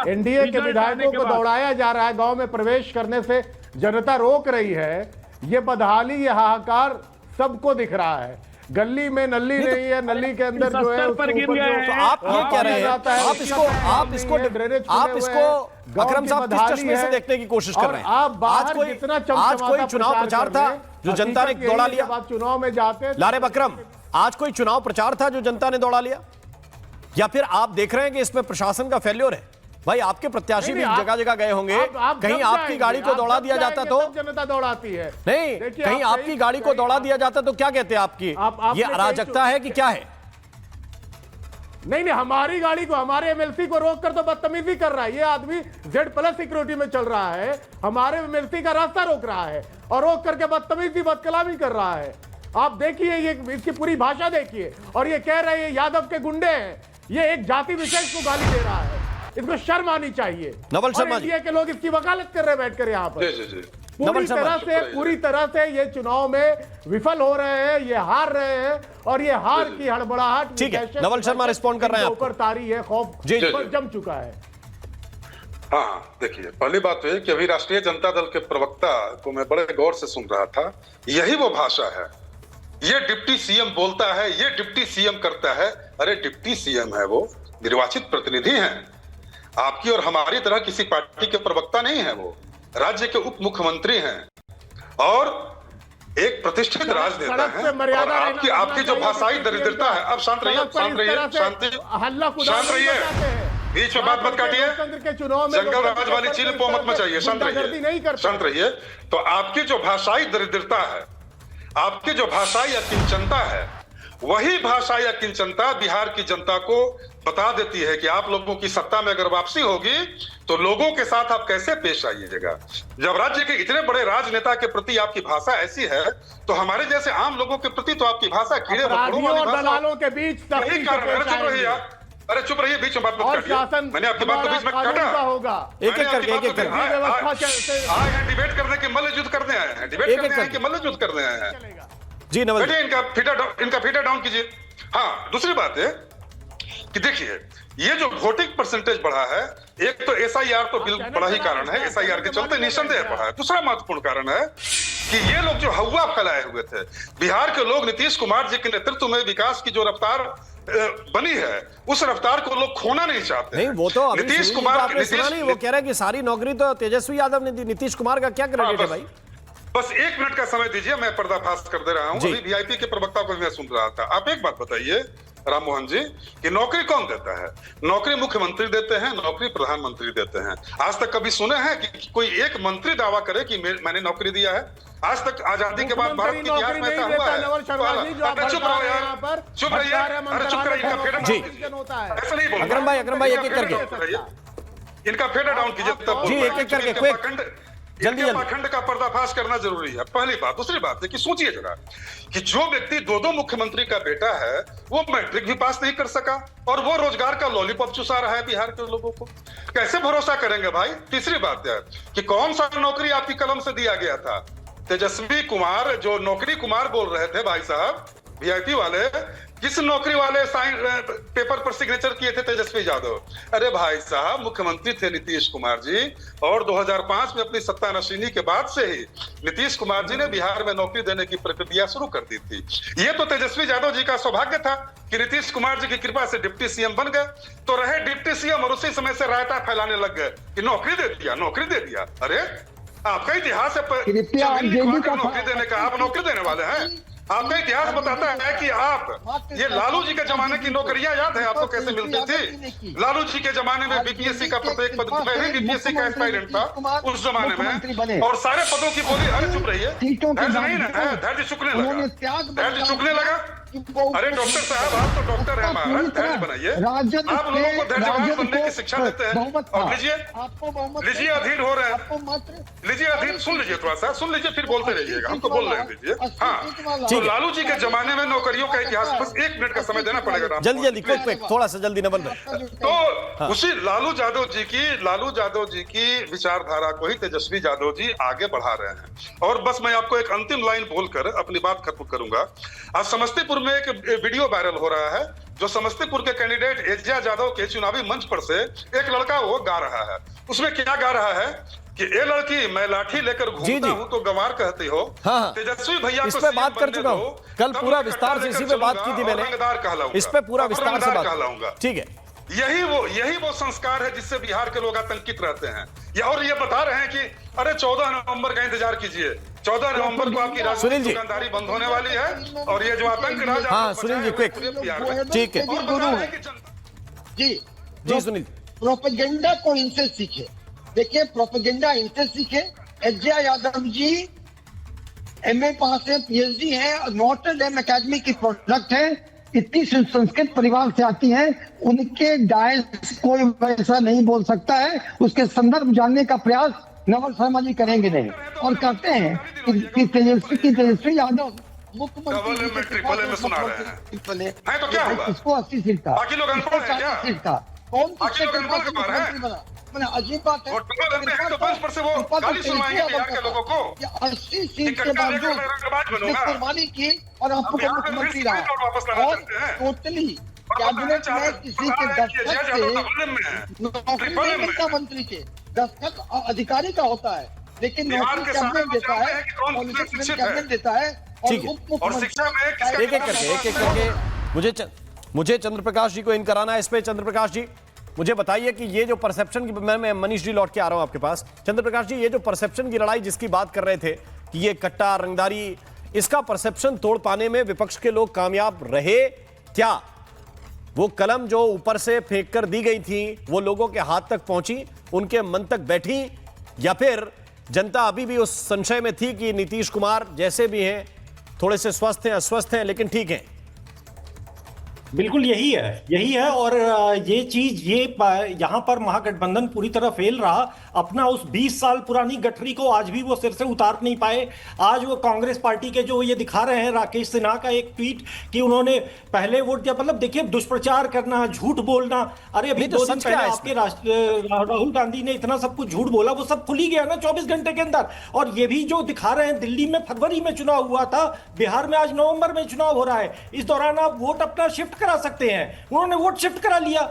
एनडीए के विधायकों को दौड़ाया जा रहा है। गांव में प्रवेश करने से जनता रोक रही है। ये बदहाली, ये हाहाकार सबको दिख रहा है। गली में नली नहीं है, नली के अंदर जो है तो आप ये कह रहे हैं, आप इसको अकरम साहब किस चश्मे से देखने की कोशिश कर रहे हैं? आज कोई चुनाव प्रचार था जो जनता ने दौड़ा लिया। चुनाव में जाते लारेब अकरम, आज कोई चुनाव प्रचार था जो जनता ने दौड़ा लिया, या फिर आप देख रहे हैं कि इसमें प्रशासन का फेल्योर है? भाई आपके प्रत्याशी भी जगह जगह गए होंगे, कहीं आपकी गाड़ी को दौड़ा दिया जाता तो जनता दौड़ाती है। नहीं, कहीं आपकी गाड़ी को दौड़ा दिया जाता तो क्या कहते हैं आपकी? ये अराजकता है कि क्या है? नहीं, हमारी गाड़ी को, हमारे एमएलसी को रोक कर तो बदतमीजी कर रहा है। ये आदमी Z+ सिक्योरिटी में चल रहा है, हमारे एमएलसी का रास्ता रोक रहा है और रोक करके बदतमीजी बदकलामी कर रहा है। आप देखिए, ये इसकी पूरी भाषा देखिए, और ये कह रहे हैं यादव के गुंडे हैं। ये एक जाति विशेष को गाली दे रहा है, इसको शर्म आनी चाहिए। नवल शर्मा जी, इंडिया के लोग इसकी वकालत कर रहे हैं बैठकर यहाँ पर। पूरी तरह से ये चुनाव में विफल हो रहे हैं, ये हार रहे हैं, और ये हार की हड़बड़ाहट, ठीक है, नवल शर्मा रिस्पॉन्ड कर रहे हैं, ऊपर तारी है, खौफ जम चुका है। हाँ, देखिए, पहली बात तो है कि अभी राष्ट्रीय जनता दल के प्रवक्ता को मैं बड़े गौर से सुन रहा था। यही वो भाषा है, ये डिप्टी सीएम बोलता है, ये डिप्टी सीएम करता है। अरे डिप्टी सीएम है, वो निर्वाचित प्रतिनिधि हैं, आपकी और हमारी तरह किसी पार्टी के प्रवक्ता नहीं है। वो राज्य के उप मुख्यमंत्री हैं और एक प्रतिष्ठित राजनेता हैं। और आपकी जो भाषाई दरिद्रता है, अब शांत रहिए, शांत रहिए, शांत रहिए, बीच में बात मत काटिए, जंगल राज वाली चील को मत मचाइए, शांत रहिए, शांत रहिए। तो आपकी जो भाषाई दरिद्रता है, आपकी जो भाषाई अकिंचनता है, वही भाषा या किंचनता बिहार की जनता को बता देती है कि आप लोगों की सत्ता में अगर वापसी होगी तो लोगों के साथ आप कैसे पेश आइएगा। जब राज्य के इतने बड़े राजनेता के प्रति आपकी भाषा ऐसी है, तो हमारे जैसे आम लोगों के प्रति तो आपकी भाषा कीड़े दलालों के बीच यही कारण है। चुप रहिए, अरे चुप रहिए, बीच में बात मत काटिए। मैंने आपकी बात तो बीच में काटा। एक-एक करके आए हैं डिबेट करने के, मल्ल युद्ध करने आए हैं, डिबेट करने आए हैं कि मल्ल युद्ध करने आए हैं? जी नवल, इनका फीडर डाउन कीजिए। हाँ, दूसरी बात है कि देखिए, ये जो वोटिंग परसेंटेज बढ़ा है, एक तो SIR तो बड़ा ही कारण है, SIR के चलते निसंदेह बढ़ा है। दूसरा महत्वपूर्ण कारण है कि ये लोग जो हवा फैलाए हुए थे, बिहार के लोग नीतीश कुमार जी के नेतृत्व में विकास की जो रफ्तार बनी है, उस रफ्तार को लोग खोना नहीं चाहते। नहीं, वो तो नीतीश कुमार आपने सुना नहीं, वो कह रहे हैं कि सारी नौकरी तो तेजस्वी यादव ने दी। नीतीश कुमार का क्या क्रेडिट है भाई? बस 1 मिनट का समय दीजिए, मैं पर्दाफाश कर दे रहा हूं। अभी VIP के प्रवक्ता को मैं सुन रहा था। आप एक बात बताइए राम मोहन जी, कि नौकरी कौन देता है? नौकरी मुख्यमंत्री देते हैं, नौकरी प्रधानमंत्री देते हैं। आज तक कभी सुने हैं कि कोई एक मंत्री दावा करे कि मैंने नौकरी दिया है? आज तक आजादी के बाद भारत के इतिहास में ऐसा हुआ है? चुप रहो यार, चुप रहिए, अरे चुप रहिए, ऐसा नहीं बोलो। अकरम भाई एक-एक करके इनका फेडर डाउन कीजिए, तब जी एक-एक करके जल्दी पाखंड का पर्दाफाश करना जरूरी है, पहली बात। दूसरी बात है कि सोचिए जरा कि जो व्यक्ति 2 मुख्यमंत्री का बेटा है, वो मैट्रिक भी पास नहीं कर सका और वो रोजगार का लॉलीपॉप चुसा रहा है बिहार के लोगों को, कैसे भरोसा करेंगे भाई? तीसरी बात है कि कौन सा नौकरी आपकी कलम से दिया गया था? तेजस्वी कुमार, जो नौकरी कुमार बोल रहे थे भाई साहब, VIP वाले, किस नौकरी वाले साइन पेपर पर सिग्नेचर किए थे? तेजस्वी यादव। अरे भाई साहब, मुख्यमंत्री थे नीतीश कुमार जी, और 2005 में अपनी सत्ता नशीनी के बाद से ही नीतीश कुमार जी ने बिहार में नौकरी देने की प्रक्रिया शुरू कर दी थी। ये तो तेजस्वी यादव जी का सौभाग्य था कि नीतीश कुमार जी की कृपा से डिप्टी सीएम बन गए, तो रहे डिप्टी सीएम और उसी समय से रायता फैलाने लग गए कि नौकरी दे दिया, नौकरी दे दिया। अरे आपका इतिहास है नौकरी देने का, आप नौकरी देने वाले हैं? आपका इतिहास बताता है कि आप, ये लालू जी के जमाने की नौकरियां याद है आपको कैसे मिलती थी? लालू जी के जमाने में BPSC का प्रत्येक पद, मैं भी BPSC का एस्पायरेंट था उस जमाने में, और सारे पदों की बोली। अरे चुप रहिए, धैर्य नहीं है, धैर्य चुकने लगा, धैर्य चुकने लगा। अरे डॉक्टर साहब, आप तो डॉक्टर हैं, महाराज धैर्य बनाइए। आप लोगों को धैर्यवान बनने की शिक्षा देते हैं। और लीजिए अधीर हो रहे हैं, लीजिए अधीर, सुन लीजिए, थोड़ा सा सुन लीजिए, फिर बोलते रहिएगा, हमको बोल रहे हैं दीजिए। हाँ, तो लालू जी के जमाने में नौकरियों का इतिहास, बस 1 मिनट का समय देना पड़ेगा। जल्दी क्विक, थोड़ा सा जल्दी नवल भाई। तो उसी लालू यादव जी की विचारधारा को ही तेजस्वी यादव जी आगे बढ़ा रहे हैं। और बस मैं आपको एक अंतिम लाइन बोलकर अपनी बात खत्म करूंगा। आज समस्तीपुर में एक वीडियो वायरल हो रहा है, जो समस्तीपुर के कैंडिडेट एजाज यादव के चुनावी मंच पर से एक लड़का वो गा रहा है। उसमें क्या गा रहा है कि ए लड़की, मैं लाठी लेकर घूमता हूं तो गंवार कहती हो। हाँ, तेजस्वी भैया इस पे बात कर चुका हूं, कल पूरा विस्तार से इसी पे बात की थी मैंने, इस पे पूरा विस्तार से बात। ठीक है, यही वो संस्कार है जिससे बिहार के लोग आतंकित रहते हैं। और ये बता रहे हैं कि अरे 14 नवंबर का इंतजार कीजिए, 14 नवंबर को आपकी राजनीतिक दुकानदारी बंद होने वाली है और ये जो आतंक राज। हाँ सुनील जी क्विक, ठीक है जी सुनील, प्रोपेगेंडा को इनसे सीखे। देखिए प्रोपेगेंडा इनसे सीखे। एच.जे. यादव जी एमए पास है, पीएचडी है, नॉट डेम अकेडमी की प्रोडक्ट है, इतनी संस्कृत परिवार से आती हैं, उनके डायस कोई वैसा नहीं बोल सकता है। उसके संदर्भ जानने का प्रयास नवल शर्मा जी करेंगे नहीं, और कहते हैं कि तेजस्वी यादव इसको 80 सीट का, बाकी लोग अनपढ़ हैं क्या? सीट का कौन अजीब बात है। 80 सीट के बावजूद कुर्बानी की और आपको मुख्यमंत्री रहा, और टोटली कैबिनेट में किसी के दस्तखत से नौकरी मिलता, मंत्री के दस्तखत अधिकारी का होता है, लेकिन नौकरी कैबिनेट देता है, कैबिनेट देता है। और शिक्षा में एक एक करके मुझे चंद्रप्रकाश जी को इन कराना है। इस पे चंद्रप्रकाश जी मुझे बताइए कि ये जो परसेप्शन की, मैं मनीष जी लौट के आ रहा हूं आपके पास। चंद्रप्रकाश जी, ये जो परसेप्शन की लड़ाई जिसकी बात कर रहे थे कि ये कट्टा रंगदारी, इसका परसेप्शन तोड़ पाने में विपक्ष के लोग कामयाब रहे क्या? वो कलम जो ऊपर से फेंक कर दी गई थी वो लोगों के हाथ तक पहुंची, उनके मन तक बैठी, या फिर जनता अभी भी उस संशय में थी कि नीतीश कुमार जैसे भी हैं, थोड़े से स्वस्थ हैं, अस्वस्थ हैं, लेकिन ठीक हैं? बिल्कुल यही है। और ये चीज यहाँ पर महागठबंधन पूरी तरह फेल रहा। अपना उस 20 साल पुरानी गठरी को आज भी वो सिर से उतार नहीं पाए। आज वो कांग्रेस पार्टी के जो ये दिखा रहे हैं, राकेश सिन्हा का एक ट्वीट कि उन्होंने पहले वोट दिया, मतलब देखिए दुष्प्रचार करना, झूठ बोलना। अरे अभी 2 दिन पहले आपके राहुल गांधी ने इतना सब कुछ झूठ बोला, वो सब खुल ही गया ना 24 घंटे के अंदर। और ये भी जो दिखा रहे हैं, दिल्ली में फरवरी में चुनाव हुआ था, बिहार में आज नवंबर में चुनाव हो रहा है। इस दौरान आप वोट अपना शिफ्ट करा सकते हैं, उन्होंने वोट शिफ्ट करा लिया।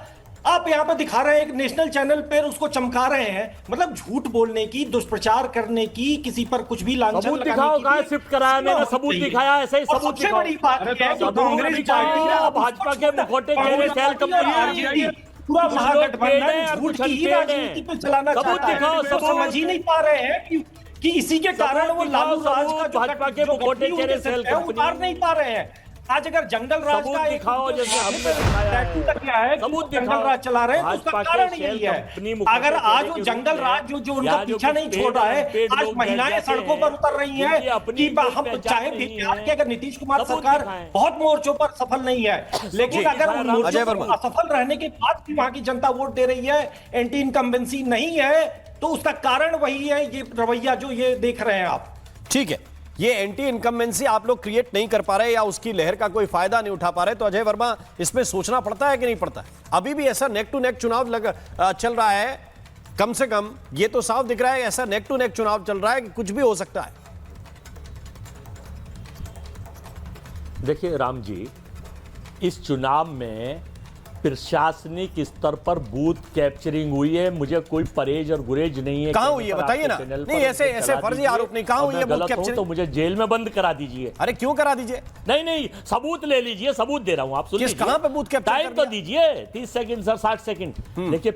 आप यहां पर दिखा रहे हैं एक नेशनल चैनल पर उसको चमका रहे हैं, मतलब झूठ बोलने की, दुष्प्रचार करने की, किसी पर कुछ भी लांछन सबूत दिखाओ, कहां शिफ्ट कराया? मैंने सबूत दिखाया, ऐसे ही सबूत दिखाओ। बड़ी बात है कांग्रेस पार्टी, भाजपा के मुखौटे चेहरे सेल कंपनी, पूरा महागठबंधन झूठ की ही राजनीति पे चलाना चाहता है। वो समझ ही नहीं पा रहे हैं कि इसी के कारण वो लालू राज का जो भाजपा के मुखौटे चेहरे सेल कंपनी उतार नहीं पा रहे हैं। आज अगर जंगल राज का दिखाओ, जैसे हमने दिखाया है, क्या है, जंगल राज चला रहे हैं, उसका कारण यही है। अगर आज वो जंगल राज जो उनका पीछा नहीं छोड़ रहा है, आज महिलाएं सड़कों पर उतर रही हैं कि हम चाहे बिहार के, अगर नीतीश कुमार सरकार बहुत मोर्चों पर सफल नहीं है, लेकिन अगर मोर्चों पर असफल रहने के बाद भी वहां की जनता वोट दे रही है, एंटी इनकम्बेंसी नहीं है, तो उसका कारण वही है ये रवैया जो ये देख रहे हैं आप। ठीक है, ये एंटी इनकम्बेंसी आप लोग क्रिएट नहीं कर पा रहे या उसकी लहर का कोई फायदा नहीं उठा पा रहे, तो अजय वर्मा इसमें सोचना पड़ता है कि नहीं पड़ता है? अभी भी ऐसा नेक टू नेक चुनाव चल रहा है, कम से कम ये तो साफ दिख रहा है ऐसा नेक टू नेक चुनाव चल रहा है कि कुछ भी हो सकता है। देखिए राम जी, इस चुनाव में प्रशासनिक स्तर पर बूथ कैप्चरिंग हुई है, मुझे कोई परहेज और गुरेज नहीं है। कहां हुई है बताइए ना? नहीं ऐसे फर्जी आरोप नहीं, कहां हुई है बूथ कैप्चरिंग? तो मुझे जेल में बंद करा दीजिए। अरे क्यों करा दीजिए? नहीं सबूत ले लीजिए, सबूत दे रहा हूं, आप सुन लीजिए। कहां पे बूथ कैप्चर? टाइम तो दीजिए, 30 सेकंड सर, 60 सेकंड। देखिए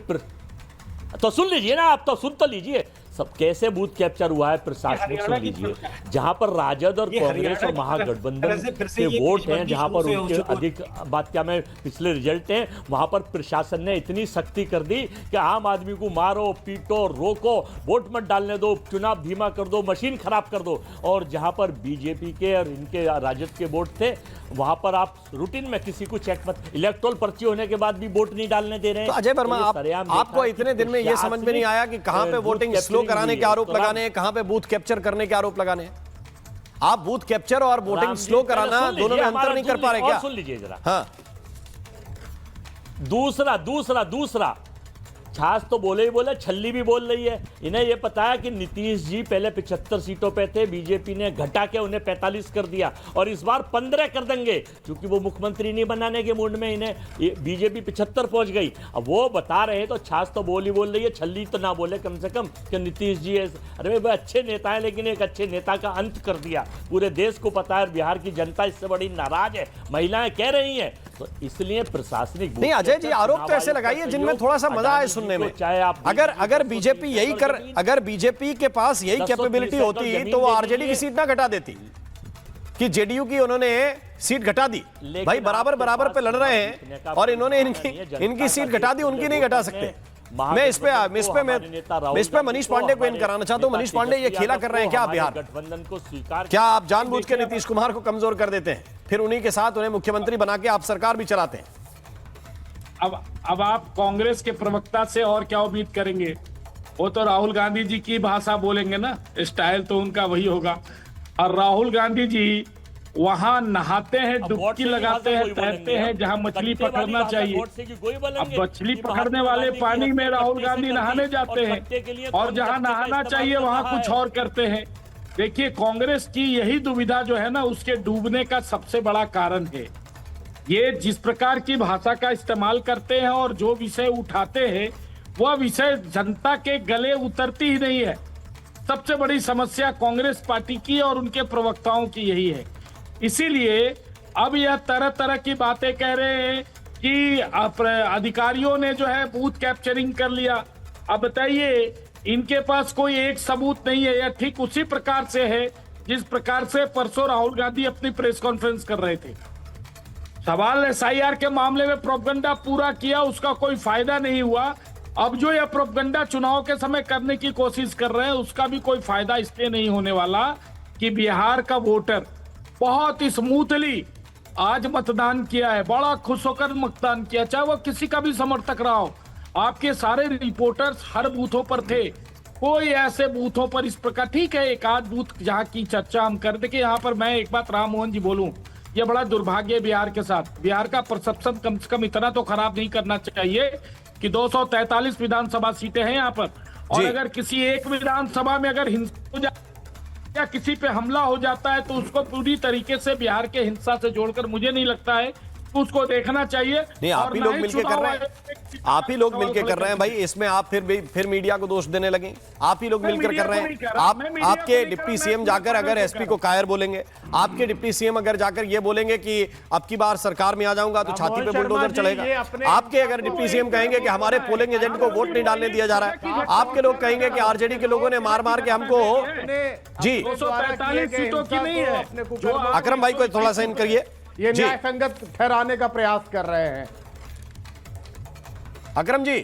तो सुन लीजिए ना, आप तो सुन तो लीजिए सब कैसे बूथ कैप्चर हुआ है प्रशासनिक। सुन लीजिए, जहां पर राजद और कांग्रेस और महागठबंधन के वोट हैं, जहां पर उनके अधिक, बात क्या मैं पिछले रिजल्ट हैं, वहां पर प्रशासन ने इतनी सख्ती कर दी कि आम आदमी को मारो, पीटो, रोको, वोट मत डालने दो, चुनाव धीमा कर दो, मशीन खराब कर दो। और जहां पर बीजेपी के और इनके राजद के वोट थे, वहां पर आप रूटीन में किसी को चेक मत, इलेक्टोरल पर्ची होने के बाद भी वोट नहीं डालने दे रहे हैं। तो अजय वर्मा, आपको इतने दिन में यह समझ में नहीं आया कि कहां पे वोटिंग स्लो कराने के आरोप लगाने हैं, कहां पे बूथ कैप्चर करने के आरोप लगाने हैं? आप बूथ कैप्चर और वोटिंग स्लो कराना दोनों में अंतर नहीं कर पा रहे क्या? सुन लीजिए जरा। हाँ, दूसरा छाछ तो बोले ही बोले, छल्ली भी बोल रही है। इन्हें यह पता है कि नीतीश जी पहले 75 सीटों पे थे, बीजेपी ने घटा के उन्हें 45 कर दिया और इस बार 15 कर देंगे, क्योंकि वो मुख्यमंत्री नहीं बनाने के मूड में, इन्हें बीजेपी 75 पहुंच गई। अब वो बता रहे हैं तो छाछ तो बोल रही है, छल्ली तो ना बोले कम से कम कि नीतीश जी अरे भाई अच्छे नेता है, लेकिन एक अच्छे नेता का अंत कर दिया। पूरे देश को पता है, बिहार की जनता इससे बड़ी नाराज है। महिलाएं कह रही हैं तो इसलिए प्रशासनिक नहीं अजय जी, आरोप तो ऐसे लगाइए जिनमें थोड़ा सा मजा आए सुनने में। चाहे आप अगर बीजेपी के पास यही कैपेबिलिटी होती तो वो आरजेडी की सीट ना घटा देती कि जेडीयू की उन्होंने सीट घटा दी। भाई बराबर पे लड़ रहे हैं और इन्होंने इनकी सीट घटा दी, उनकी नहीं घटा सकते। मैं इस पे मनीष पांडे को इन कराना चाहता हूं। मनीष पांडे ये खेला कर रहे हैं क्या बिहार गठबंधन को स्वीकार? क्या आप जानबूझ के नीतीश कुमार को कमजोर कर देते हैं, फिर उन्हीं के साथ उन्हें मुख्यमंत्री बना के आप सरकार भी चलाते हैं? अब आप कांग्रेस के प्रवक्ता से और क्या उम्मीद करेंगे? वो तो राहुल गांधी जी की भाषा बोलेंगे ना, स्टाइल तो उनका वही होगा। और राहुल गांधी जी वहां नहाते हैं, डुबकी लगाते हैं, तैरते हैं जहां मछली पकड़ना चाहिए। अब मछली पकड़ने वाले पानी में राहुल गांधी नहाने जाते हैं और जहां नहाना चाहिए वहां कुछ और करते हैं। देखिए, कांग्रेस की यही दुविधा जो है ना, उसके डूबने का सबसे बड़ा कारण है ये जिस प्रकार की भाषा का इस्तेमाल करते हैं और जो विषय उठाते हैं वह विषय जनता के गले उतरती ही नहीं है। सबसे बड़ी समस्या कांग्रेस पार्टी की और उनके प्रवक्ताओं की यही है। इसीलिए अब यह तरह तरह की बातें कह रहे हैं कि अधिकारियों ने जो है बूथ कैप्चरिंग कर लिया। अब बताइए, इनके पास कोई एक सबूत नहीं है। यह ठीक उसी प्रकार से है जिस प्रकार से परसों राहुल गांधी अपनी प्रेस कॉन्फ्रेंस कर रहे थे। सवाल एसआईआर के मामले में प्रोपगंडा पूरा किया, उसका कोई फायदा नहीं हुआ। अब जो यह प्रोपगंडा चुनाव के समय करने की कोशिश कर रहे हैं उसका भी कोई फायदा इसलिए नहीं होने वाला कि बिहार का वोटर बहुत स्मूथली आज मतदान किया है, बड़ा खुश होकर मतदान किया, चाहे वो किसी का भी समर्थक रहा हो। आपके सारे रिपोर्टर्स हर बूथों पर थे। कोई ऐसे बूथों पर इस प्रकार, ठीक है एक आध बूथ जहाँ की चर्चा हम कर दे कि यहाँ पर मैं एक बात राम मोहन जी बोलूं, ये बड़ा दुर्भाग्य बिहार के साथ। बिहार का परसेप्शन कम से कम इतना तो खराब नहीं करना चाहिए कि 243 विधानसभा सीटें हैं यहाँ पर, और अगर किसी एक विधानसभा में अगर हिंसा हो जाए या किसी पे हमला हो जाता है तो उसको पूरी तरीके से बिहार के हिंसा से जोड़कर मुझे नहीं लगता है उसको देखना चाहिए। नहीं, आप ही लोग मिलके कर रहे हैं, आप ही लोग मिलके कर रहे हैं भाई। इसमें आप फिर मीडिया को दोष देने लगे। आप ही लोग मिलकर कर रहे हैं। आपके डिप्टी सीएम जाकर अगर एसपी को कायर बोलेंगे, आपके डिप्टी सीएम अगर जाकर ये बोलेंगे कि अब की बार सरकार में आ जाऊंगा तो छाती पे बुलडोजर चलेगा। आपके अगर डिप्टी सीएम कहेंगे कि हमारे पोलिंग एजेंट को वोट नहीं डालने दिया जा रहा है, आपके लोग कहेंगे कि आरजेडी के लोगों ने मार के हमको जी 243 सीटों की नहीं है। अकरम भाई को थोड़ा सा इन करिए, ये न्याय संगत ठहराने का प्रयास कर रहे हैं। अकरम जी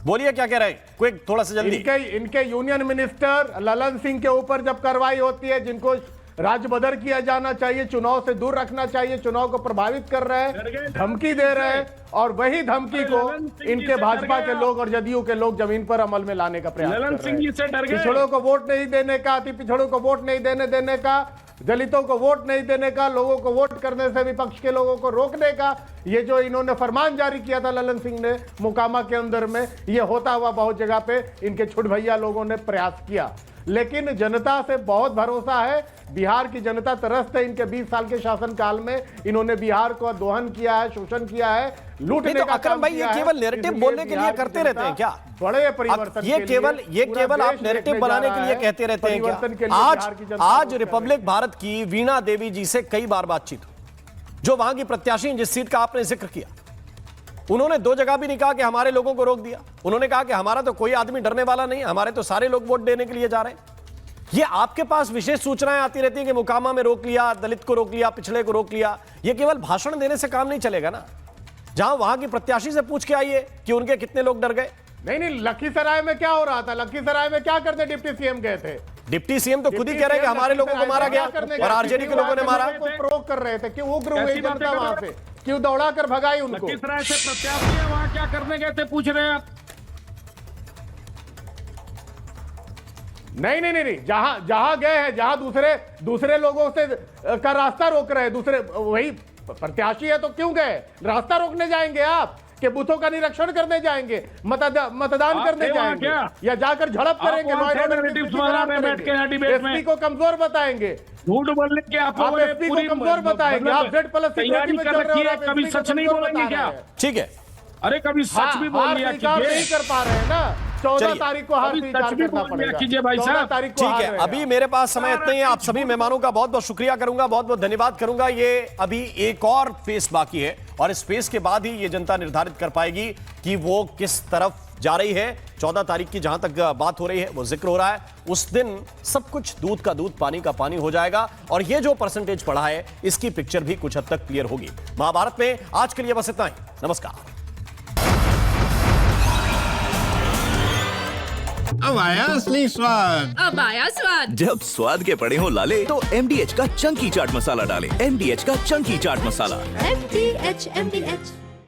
बोलिए क्या कह रहे हैं, क्विक थोड़ा सा जल्दी। इनके यूनियन मिनिस्टर ललन सिंह के ऊपर जब कार्रवाई होती है, जिनको राजबदर किया जाना चाहिए, चुनाव से दूर रखना चाहिए, चुनाव को प्रभावित कर रहे हैं, धमकी दे रहे हैं, और वही धमकी को इनके भाजपा के लोग और जदयू के लोग जमीन पर अमल में लाने का प्रयास कर रहे हैं। पिछड़ों को वोट नहीं देने का, अति पिछड़ों को वोट नहीं देने का, दलितों को वोट नहीं देने का, लोगों को वोट करने से विपक्ष के लोगों को रोकने का, ये जो इन्होंने फरमान जारी किया था ललन सिंह ने मोकामा के अंदर में, ये होता हुआ बहुत जगह पे इनके छुट भैया लोगों ने प्रयास किया। लेकिन जनता से बहुत भरोसा है, बिहार की जनता तरसत है। इनके 20 साल के शासनकाल में इन्होंने बिहार को दोहन किया है, शोषण किया है, लूटने का अकरम भाई, ये केवल नैरेटिव बोलने के लिए करते रहते हैं क्या? बड़े परिवर्तन ये केवल आप नैरेटिव बनाने के लिए कहते रहते हैं क्या? आज रिपब्लिक भारत की वीणा देवी जी से कई बार बातचीत हुई, जो वहां की प्रत्याशी जिस सीट का आपने जिक्र किया, उन्होंने 2 जगह भी नहीं कहा कि हमारे लोगों को रोक दिया। उन्होंने कहा कि हमारा तो कोई आदमी डरने वाला नहीं, हमारे तो सारे लोग वोट देने के लिए जा रहे हैं। ये आपके पास विशेष सूचनाएं आती रहती हैं कि मोकामा में रोक लिया, दलित को रोक लिया, पिछड़े को रोक लिया। ये केवल भाषण देने से काम नहीं चलेगा ना। जहां वहां की प्रत्याशी से पूछ के आइए कि उनके कितने लोग डर गए। नहीं, लखीसराय में क्या हो रहा था? लखीसराय में क्या करते डिप्टी सीएम गए थे? डिप्टी सीएम तो खुद ही कह रहे हैं कि हमारे लोगों को मारा गया और आरजेडी के लोगों ने मारा। प्रोक कर रहे थे, क्यों उग्र हुई जनता वहां से, क्यों दौड़ा कर भगाई उनको? लखीसराय से प्रत्याशी है, वहां क्या करने गए थे पूछ रहे हैं आप? नहीं, जहां गए हैं, जहां दूसरे लोगों से का रास्ता रोक रहे हैं, दूसरे वही प्रत्याशी है तो क्यों गए? रास्ता रोकने जाएंगे आप कि बूथों का निरीक्षण करने जाएंगे, मतदान करने जाएंगे, या जाकर झड़प करेंगे, एसपी को कमजोर बताएंगे, झूठ बोलने के आप एसपी को कमजोर बताएंगे, आप Z+ तैयारी कर रखी है, कभी सच नहीं बोलेंगे क्या? ठीक है, अरे कभी सच भी बोल लिया कि नहीं कर पा रहे हैं ना। 14 तारीख को हार स्वीकार करना पड़ेगा। 14 तारीख को ठीक हार है, रहेगा। अभी मेरे पास समय इतना ही है। आप सभी मेहमानों का बहुत बहुत शुक्रिया करूंगा, बहुत बहुत धन्यवाद करूंगा। ये अभी एक और फेस बाकी है और इस फेस के बाद ही ये जनता निर्धारित कर पाएगी कि वो किस तरफ जा रही है। 14 तारीख की जहां तक बात हो रही है, वो जिक्र हो रहा है, उस दिन सब कुछ दूध का दूध पानी का पानी हो जाएगा और ये जो परसेंटेज पड़ा है इसकी पिक्चर भी कुछ हद तक क्लियर होगी। महाभारत में आज के लिए बस इतना ही। नमस्कार। अब आया असली स्वाद। अब आया स्वाद। जब स्वाद के पड़े हो लाले तो MDH का चंकी चाट मसाला डालें। MDH का चंकी चाट मसाला। MDH